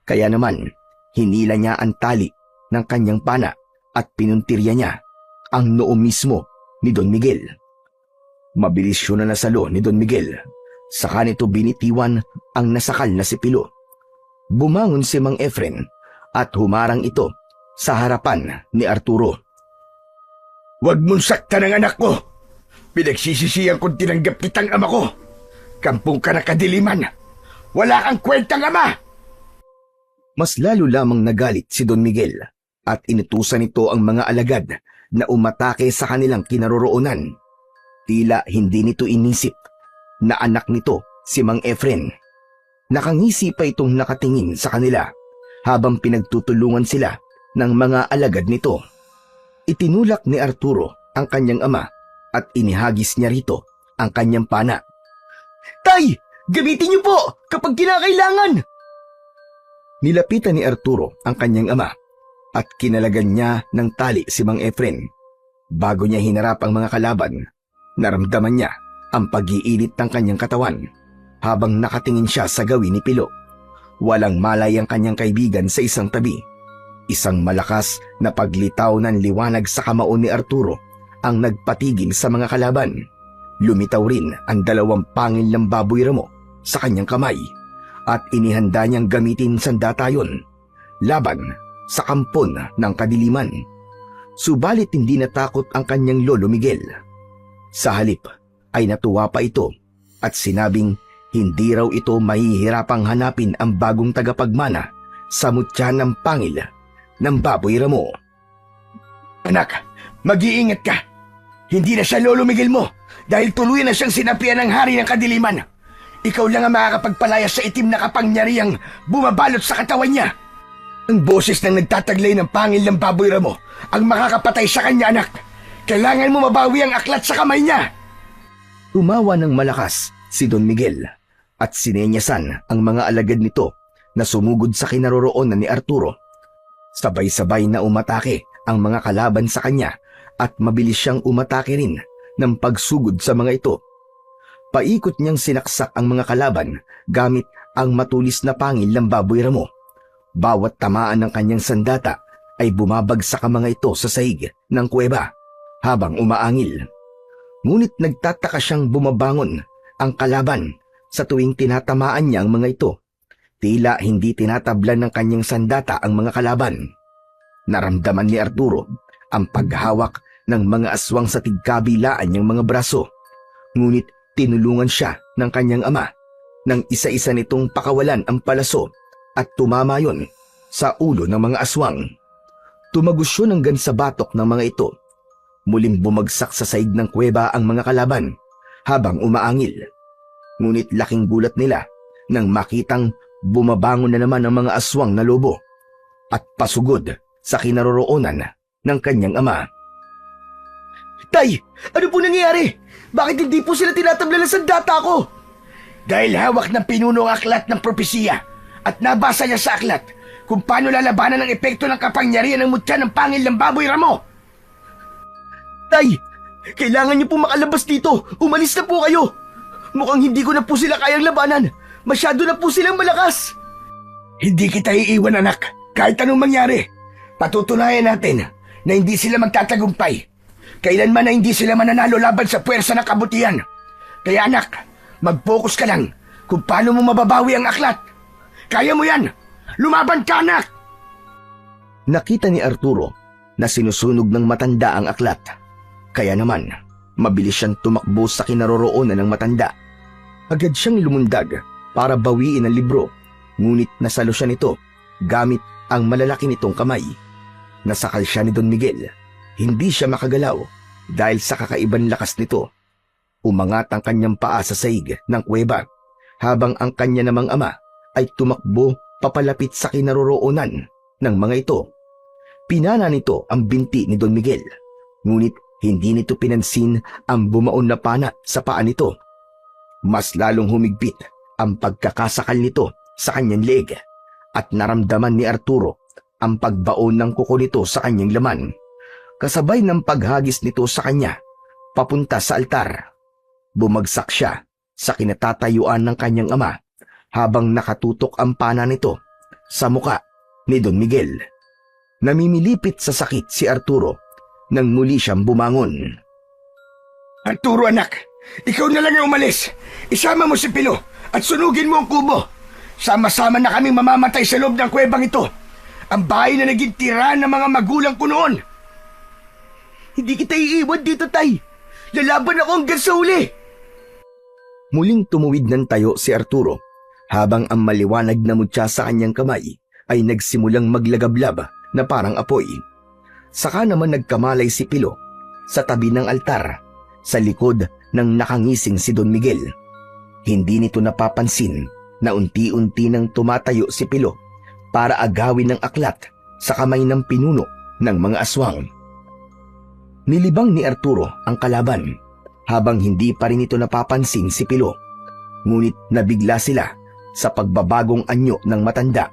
Kaya naman, hinila niya ang tali ng kanyang pana at pinuntirya niya ang noo mismo ni Don Miguel. Mabilis siya na nasalo ni Don Miguel. Saka nito binitiwan ang nasakal na si Pilo. Bumangon si Mang Efren at humarang ito sa harapan ni Arturo. Huwag mong saktan ang anak ko. Pinagsisisihan kong tinanggap kitang ama ko. Kampung ka na kadiliman. Wala kang kwentang ama! Mas lalo lamang nagalit si Don Miguel at inutusan nito ang mga alagad na umatake sa kanilang kinaroroonan. Tila hindi nito inisip na anak nito si Mang Efren. Nakangisi pa itong nakatingin sa kanila habang pinagtutulungan sila ng mga alagad nito. Itinulak ni Arturo ang kanyang ama at inihagis niya rito ang kanyang pana. Tay! Gamitin niyo po kapag kinakailangan! Nilapitan ni Arturo ang kanyang ama at kinalagan niya ng tali si Mang Efren. Bago niya hinarap ang mga kalaban, naramdaman niya ang pag-iinit ng kanyang katawan habang nakatingin siya sa gawin ni Pilo. Walang malay ang kanyang kaibigan sa isang tabi. Isang malakas na paglitaw ng liwanag sa kamao ni Arturo ang nagpatigil sa mga kalaban. Lumitaw rin ang 2 pangil ng baboy ramo sa kanyang kamay at inihanda niyang gamitin sandatayon laban sa kampon ng kadiliman. Subalit hindi natakot ang kanyang lolo Miguel. Sa halip ay natuwa pa ito at sinabing hindi raw ito mahihirapang hanapin ang bagong tagapagmana sa mutya ng pangil ng baboy ramo. Anak, mag-iingat ka. Hindi na siya Lolo Miguel mo dahil tuluyan na siyang sinapian ng hari ng kadiliman. Ikaw lang ang makakapagpalaya sa itim na kapangyarihang bumabalot sa katawan niya. Ang boses ng nagtataglay ng pangil ng baboy ramo ang makakapatay sa kanya, anak. Kailangan mo mabawi ang aklat sa kamay niya. Tumawa ng malakas si Don Miguel at sinenyasan ang mga alagad nito na sumugod sa kinaroroonan ni Arturo. Sabay-sabay na umatake ang mga kalaban sa kanya at mabilis siyang umatake rin ng pagsugod sa mga ito. Paikot niyang sinaksak ang mga kalaban gamit ang matulis na pangil ng baboy ramo. Bawat tamaan ng kanyang sandata ay bumabagsak ang mga ito sa sahig ng kuweba habang umaangil. Ngunit nagtataka siyang bumabangon ang kalaban sa tuwing tinatamaan niya ang mga ito. Tila hindi tinatablan ng kanyang sandata ang mga kalaban. Naramdaman ni Arturo ang paghawak ng mga aswang sa tigkabilaan niyang mga braso. Ngunit tinulungan siya ng kanyang ama nang isa-isa nitong pakawalan ang palaso at tumama yon sa ulo ng mga aswang. Tumagos yun hanggang sa batok ng mga ito. Muling bumagsak sa saig ng kuweba ang mga kalaban habang umaangil. Ngunit laking gulat nila nang makitang bumabangon na naman ang mga aswang na lobo at pasugod sa kinaroroonan ng kanyang ama. Tay! Ano po nangyayari? Bakit hindi po sila tinatabla ng sandata ko? Dahil hawak ng pinuno ang aklat ng propesiya at nabasa niya sa aklat kung paano lalabanan ang epekto ng kapangyarihan ng mutya ng pangil ng baboy ramo. Tay! Kailangan niyo po makalabas dito. Umalis na po kayo. Mukhang hindi ko na po sila kayang labanan. Masyado na po silang malakas. Hindi kita iiwan, anak. Kahit anong mangyari, patutunayan natin na hindi sila magtatagumpay. Kailanman na hindi sila mananalo laban sa puwersa ng kabutihan. Kaya anak, mag-focus ka lang kung paano mo mababawi ang aklat. Kaya mo yan! Lumaban ka, anak! Nakita ni Arturo na sinusunog ng matanda ang aklat. Kaya naman, mabilis siyang tumakbo sa kinaroroonan ng matanda. Agad siyang lumundag para bawiin ang libro, ngunit nasalo siya nito gamit ang malalaki nitong kamay. Nasakal siya ni Don Miguel. Hindi siya makagalaw dahil sa kakaibang lakas nito. Umangat ang kanyang paa sa saig ng kuweba habang ang kanya namang ama ay tumakbo papalapit sa kinaroroonan ng mga ito. Pinana nito ang binti ni Don Miguel, ngunit hindi nito pinansin ang bumaon na pana sa paa nito. Mas lalong humigpit ang pagkakasakal nito sa kanyang leeg at naramdaman ni Arturo ang pagbaon ng kuko nito sa kanyang laman, kasabay ng paghagis nito sa kanya papunta sa altar. Bumagsak siya sa kinatatayuan ng kanyang ama habang nakatutok ang pana nito sa muka ni Don Miguel. Namimilipit sa sakit si Arturo nang muli siyang bumangon. Arturo anak, ikaw na lang ang umalis. Isama mo si Pilo at sunugin mo ang kubo. Sama-sama na kaming mamamatay sa loob ng kuwebang ito. Ang bahay na naging tirahan ng mga magulang ko noon. Hindi kita iiwan dito, Tay. Lalaban ako hanggang sa huli. Muling tumuwid ng tayo si Arturo habang ang maliwanag na mutya sa kanyang kamay ay nagsimulang maglagablab na parang apoy. Saka naman nagkamalay si Pilo sa tabi ng altar sa likod ng nakangising si Don Miguel. Hindi nito napapansin na unti-unti nang tumatayo si Pilo para agawin ng aklat sa kamay ng pinuno ng mga aswang. Nilibang ni Arturo ang kalaban habang hindi pa rin ito napapansin si Pilo. Ngunit nabigla sila sa pagbabagong anyo ng matanda.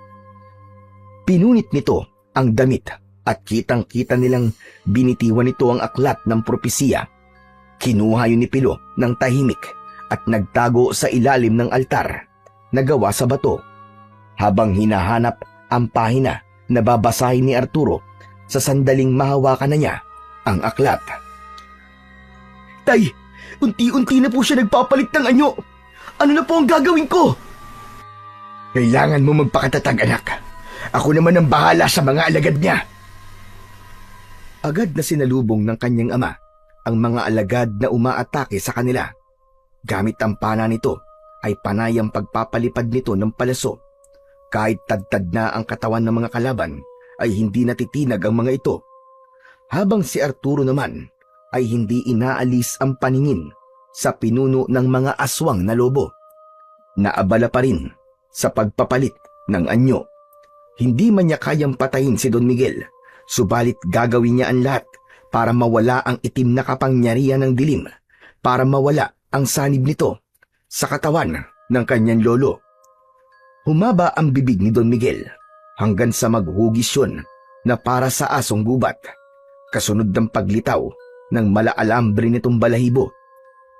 Pinunit nito ang damit at kitang-kita nilang binitiwan nito ang aklat ng propesiya. Kinuha yun ni Pilo ng tahimik at nagtago sa ilalim ng altar na gawa sa bato. Habang hinahanap ang pahina na babasahin ni Arturo, sa sandaling mahawakan na niya ang aklat. Tay, unti-unti na po siya nagpapalit ng anyo. Ano na po ang gagawin ko? Kailangan mo magpakatatag, anak. Ako naman ang bahala sa mga alagad niya. Agad na sinalubong ng kanyang ama ang mga alagad na umaatake sa kanila. Gamit ang pana nito ay panay ang pagpapalipad nito ng palaso. Kahit tadtad na ang katawan ng mga kalaban ay hindi natitinag ang mga ito. Habang si Arturo naman ay hindi inaalis ang paningin sa pinuno ng mga aswang na lobo. Naabala pa rin sa pagpapalit ng anyo. Hindi man niya kayang patayin si Don Miguel, subalit gagawin niya ang lahat para mawala ang itim na kapangyarihan ng dilim, para mawala ang sanib nito sa katawan ng kanyang lolo. Humaba ang bibig ni Don Miguel hanggang sa maghugis yun na para sa asong gubat. Kasunod ng paglitaw ng malaalambre nitong balahibo.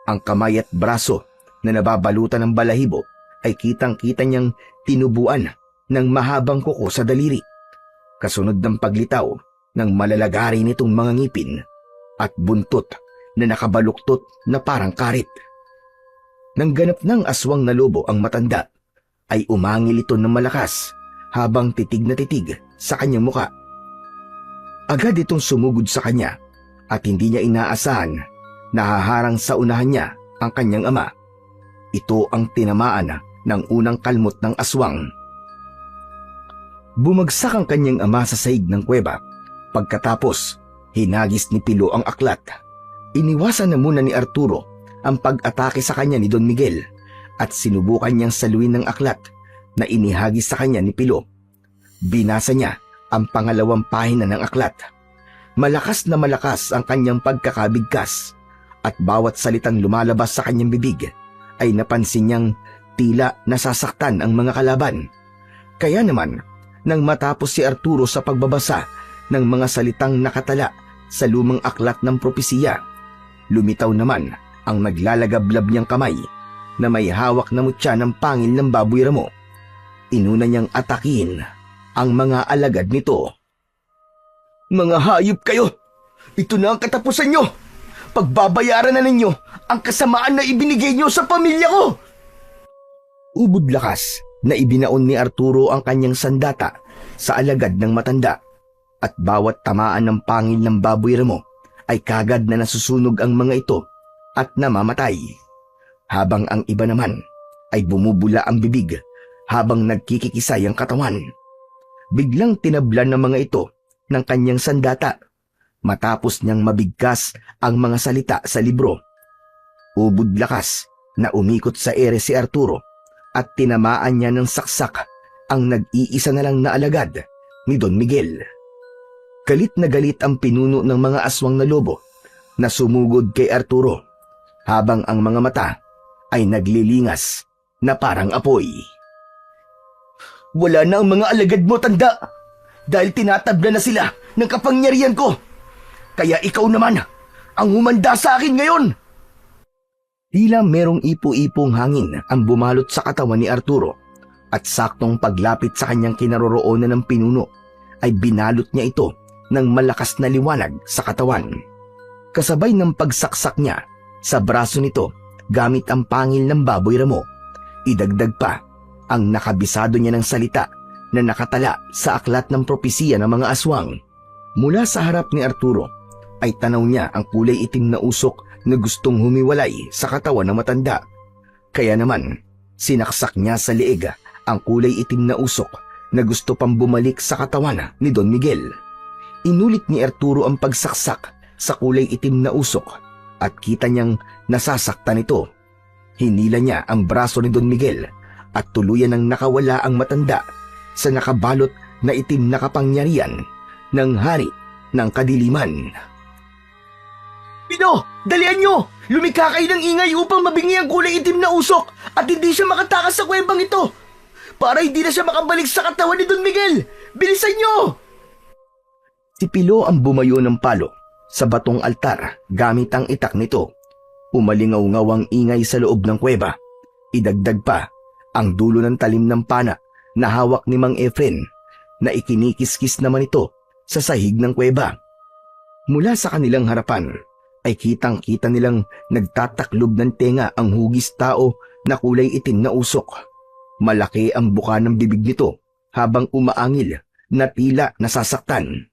Ang kamay at braso na nababalutan ng balahibo ay kitang-kita niyang tinubuan ng mahabang kuko sa daliri. Kasunod ng paglitaw ng malalagari nitong mga ngipin at buntot na nakabaluktot na parang karit. Nang ganap ng aswang na lobo ang matanda, ay umangil ito ng malakas habang titig na titig sa kanyang muka. Agad itong sumugod sa kanya at hindi niya inaasahan na haharang sa unahan niya ang kanyang ama. Ito ang tinamaan ng unang kalmot ng aswang. Bumagsak ang kanyang ama sa sahig ng kuweba. Pagkatapos, hinagis ni Pilo ang aklat. Iniwasan na muna ni Arturo ang pag-atake sa kanya ni Don Miguel at sinubukan niyang saluin ng aklat na inihagis sa kanya ni Pilo. Binasa niya ang pangalawang pahina ng aklat. Malakas na malakas ang kanyang pagkakabigkas at bawat salitang lumalabas sa kanyang bibig ay napansin niyang tila nasasaktan ang mga kalaban. Kaya naman, nang matapos si Arturo sa pagbabasa ng mga salitang nakatala sa lumang aklat ng propesiya, lumitaw naman ang naglalagablab niyang kamay na may hawak na mutya ng pangil ng baboy ramo. Inuna niyang atakin ang mga alagad nito. Mga hayop kayo! Ito na ang katapusan nyo! Pagbabayaran na ninyo ang kasamaan na ibinigay nyo sa pamilya ko! Ubod lakas na ibinaon ni Arturo ang kanyang sandata sa alagad ng matanda at bawat tamaan ng pangil ng baboy ramo ay kagad na nasusunog ang mga ito at namamatay. Habang ang iba naman ay bumubula ang bibig habang nagkikikisay ang katawan. Biglang tinablan ng mga ito ng kanyang sandata matapos niyang mabigkas ang mga salita sa libro. Ubod lakas na umikot sa ere si Arturo at tinamaan niya ng saksak ang nag-iisa na lang na alagad ni Don Miguel. Galit na galit ang pinuno ng mga aswang na lobo na sumugod kay Arturo habang ang mga mata ay naglilingas na parang apoy. Wala na ang mga alagad mo, tanda! dahil tinatabla na sila ng kapangyarihan ko. Kaya ikaw naman ang humanda sa akin ngayon. Tila merong ipo-ipong hangin ang bumalot sa katawan ni Arturo at saktong paglapit sa kanyang kinaroroonan ng pinuno ay binalot niya ito ng malakas na liwanag sa katawan. Kasabay ng pagsaksak niya sa braso nito gamit ang pangil ng baboy ramo, idagdag pa ang nakabisado niya ng salita na nakatala sa aklat ng propesiya ng mga aswang. Mula sa harap ni Arturo ay tanaw niya ang kulay itim na usok na gustong humiwalay sa katawan ng matanda. Kaya naman, sinaksak niya sa leeg ang kulay itim na usok na gusto pang bumalik sa katawan ni Don Miguel. Inulit ni Arturo ang pagsaksak sa kulay itim na usok at kita niyang nasasaktan ito. Hinila niya ang braso ni Don Miguel at tuluyan ng nakawala ang matanda sa nakabalot na itim na kapangyarihan ng hari ng kadiliman. Pino, dalian nyo! Lumikha kayo ng ingay upang mabingi ang kulay itim na usok at hindi siya makatakas sa kuwebang ito para hindi na siya makabalik sa katawan ni Don Miguel. Bilisan nyo! Si Pilo ang bumayo ng palo sa batong altar gamit ang itak nito. Umalingaw-ngaw ang ingay sa loob ng kuweba. Idagdag pa ang dulo ng talim ng pana na hawak ni Mang Efren na ikinikiskis naman ito sa sahig ng kuweba. Mula sa kanilang harapan ay kitang-kita nilang nagtataklob ng tenga ang hugis tao na kulay itim na usok. Malaki ang buka ng bibig nito habang umaangil na tila nasasaktan.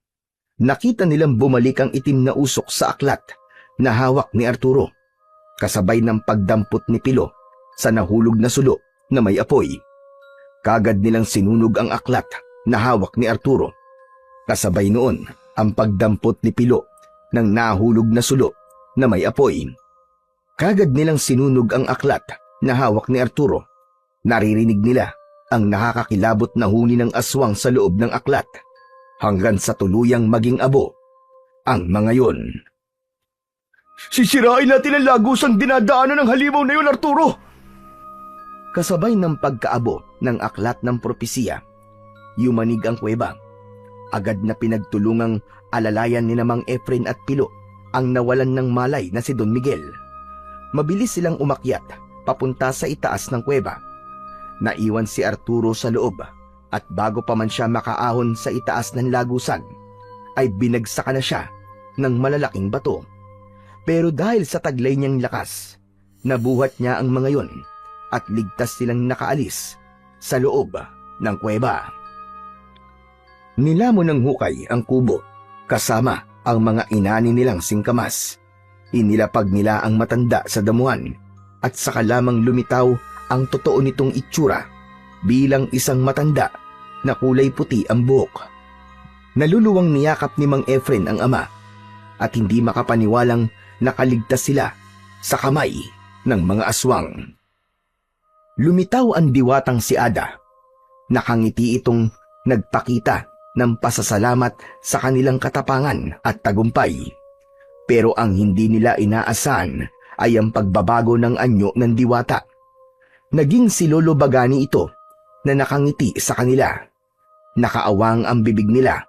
Nakita nilang bumalik ang itim na usok sa aklat na hawak ni Arturo, kasabay ng pagdampot ni Pilo sa nahulog na sulo na may apoy. Kagad nilang sinunog ang aklat na hawak ni Arturo. Kasabay noon ang pagdampot ni Pilo ng nahulog na sulo na may apoy. Kagad nilang sinunog ang aklat na hawak ni Arturo. Naririnig nila ang nakakakilabot na huni ng aswang sa loob ng aklat hanggang sa tuluyang maging abo ang mga yon. Sisirain natin ang lagusang dinadaanan ng halimaw na yun, Arturo! Kasabay ng pagkaabo ng aklat ng propesiya, yumanig ang kuweba. Agad na pinagtulungang alalayan ni Mang Efren at Pilo ang nawalan ng malay na si Don Miguel. Mabilis silang umakyat papunta sa itaas ng kuweba. Naiwan si Arturo sa loob at bago pa man siya makaahon sa itaas ng lagusan, ay binagsakan na siya ng malalaking bato. Pero dahil sa taglay niyang lakas, nabuhat niya ang mga yon at ligtas silang nakaalis sa loob ng kuweba. Nilamon ng hukay ang kubo kasama ang mga inani nilang singkamas. Inilapag nila ang matanda sa damuhan at saka lamang lumitaw ang totoo nitong itsura bilang isang matanda na kulay puti ang buhok. Naluluwang niyakap ni Mang Efren ang ama at hindi makapaniwalang nakaligtas sila sa kamay ng mga aswang. Lumitaw ang diwatang si Ada. Nakangiti itong nagpakita ng pasasalamat sa kanilang katapangan at tagumpay. Pero ang hindi nila inaasahan ay ang pagbabago ng anyo ng diwata. Naging si Lolo Bagani ito na nakangiti sa kanila. Nakaawang ang bibig nila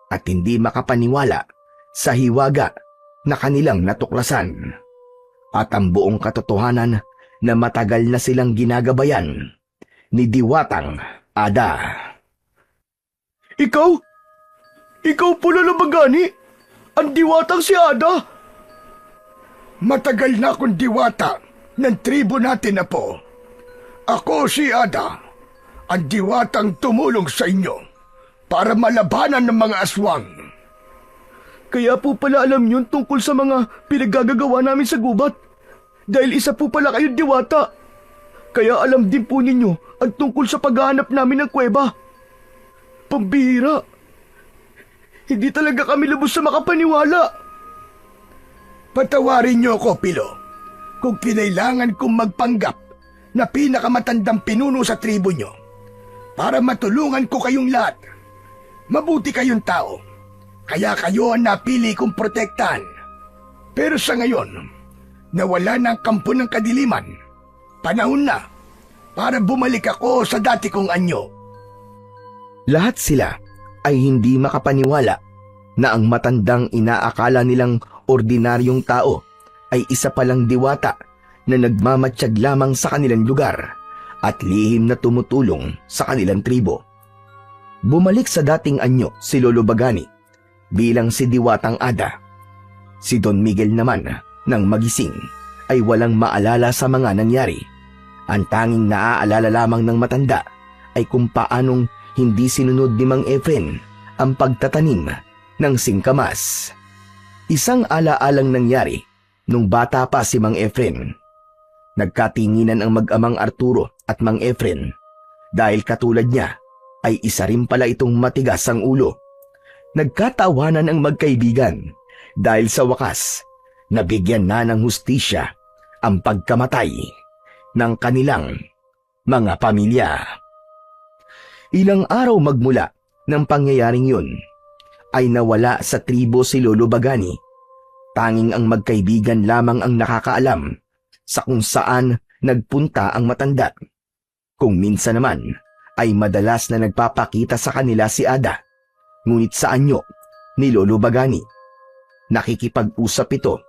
at hindi makapaniwala sa hiwaga na kanilang natuklasan. At ang buong katotohanan na matagal na silang ginagabayan ni Diwatang Ada. Ikaw? Ikaw po, Lolo Bagani? Ang diwatang si Ada? Matagal na akong diwata ng tribo natin na po. Ako si Ada, ang diwatang tumulong sa inyo para malabanan ng mga aswang. Kaya po pala alam yun tungkol sa mga pinaggagawa namin sa gubat. Dahil isa po pala kayong diwata. Kaya alam din po ninyo ang tungkol sa paghahanap namin ng kuweba. Pambihira. Hindi talaga kami lubos sa makapaniwala. Patawarin niyo ako, Pilo, kung kinailangan kong magpanggap na pinakamatandang pinuno sa tribo niyo para matulungan ko kayong lahat. Mabuti kayong tao, kaya kayo ang napili kong protektahan. Pero sa ngayon, nawala na ang kampo ng kadiliman. Panahon na para bumalik ako sa dati kong anyo. Lahat sila ay hindi makapaniwala na ang matandang inaakala nilang ordinaryong tao ay isa palang diwata na nagmamatsyag lamang sa kanilang lugar at lihim na tumutulong sa kanilang tribo. Bumalik sa dating anyo si Lolo Bagani bilang si Diwatang Ada. Si Don Miguel naman nang magising ay walang maalala sa mga nangyari. Ang tanging naaalala lamang ng matanda ay kung paanong hindi sinunod ni Mang Efren ang pagtatanim ng singkamas. Isang alaalang nangyari nung bata pa si Mang Efren. Nagkatinginan ang mag-amang Arturo at Mang Efren dahil katulad niya ay isa rin pala itong matigas ang ulo. Nagkatawanan ang magkaibigan dahil sa wakas nabigyan na ng hustisya ang pagkamatay ng kanilang mga pamilya. Ilang araw magmula ng pangyayaring yun ay nawala sa tribo si Lolo Bagani. Tanging ang magkaibigan lamang ang nakakaalam sa kung saan nagpunta ang matanda. Kung minsan naman ay madalas na nagpapakita sa kanila si Ada, ngunit sa anyo ni Lolo Bagani. Nakikipag-usap ito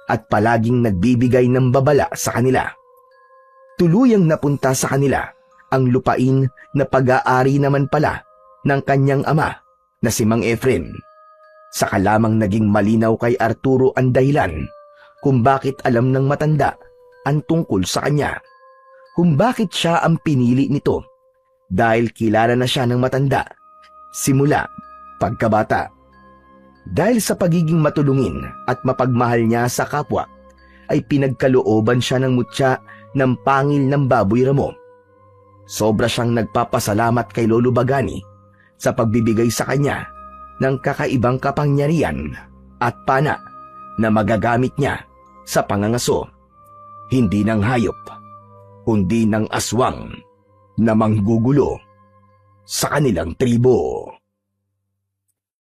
at palaging nagbibigay ng babala sa kanila. Tuluyang napunta sa kanila ang lupain na pag-aari naman pala ng kanyang ama na si Mang Efren. Saka lamang naging malinaw kay Arturo ang dahilan kung bakit alam ng matanda ang tungkol sa kanya. Kung bakit siya ang pinili nito dahil kilala na siya ng matanda simula pagkabata. Dahil sa pagiging matulungin at mapagmahal niya sa kapwa, ay pinagkalooban siya ng mutya ng pangil ng baboy ramo. Sobra siyang nagpapasalamat kay Lolo Bagani sa pagbibigay sa kanya ng kakaibang kapangyarihan at pana na magagamit niya sa pangangaso, hindi ng hayop, kundi ng aswang na manggugulo sa kanilang tribo.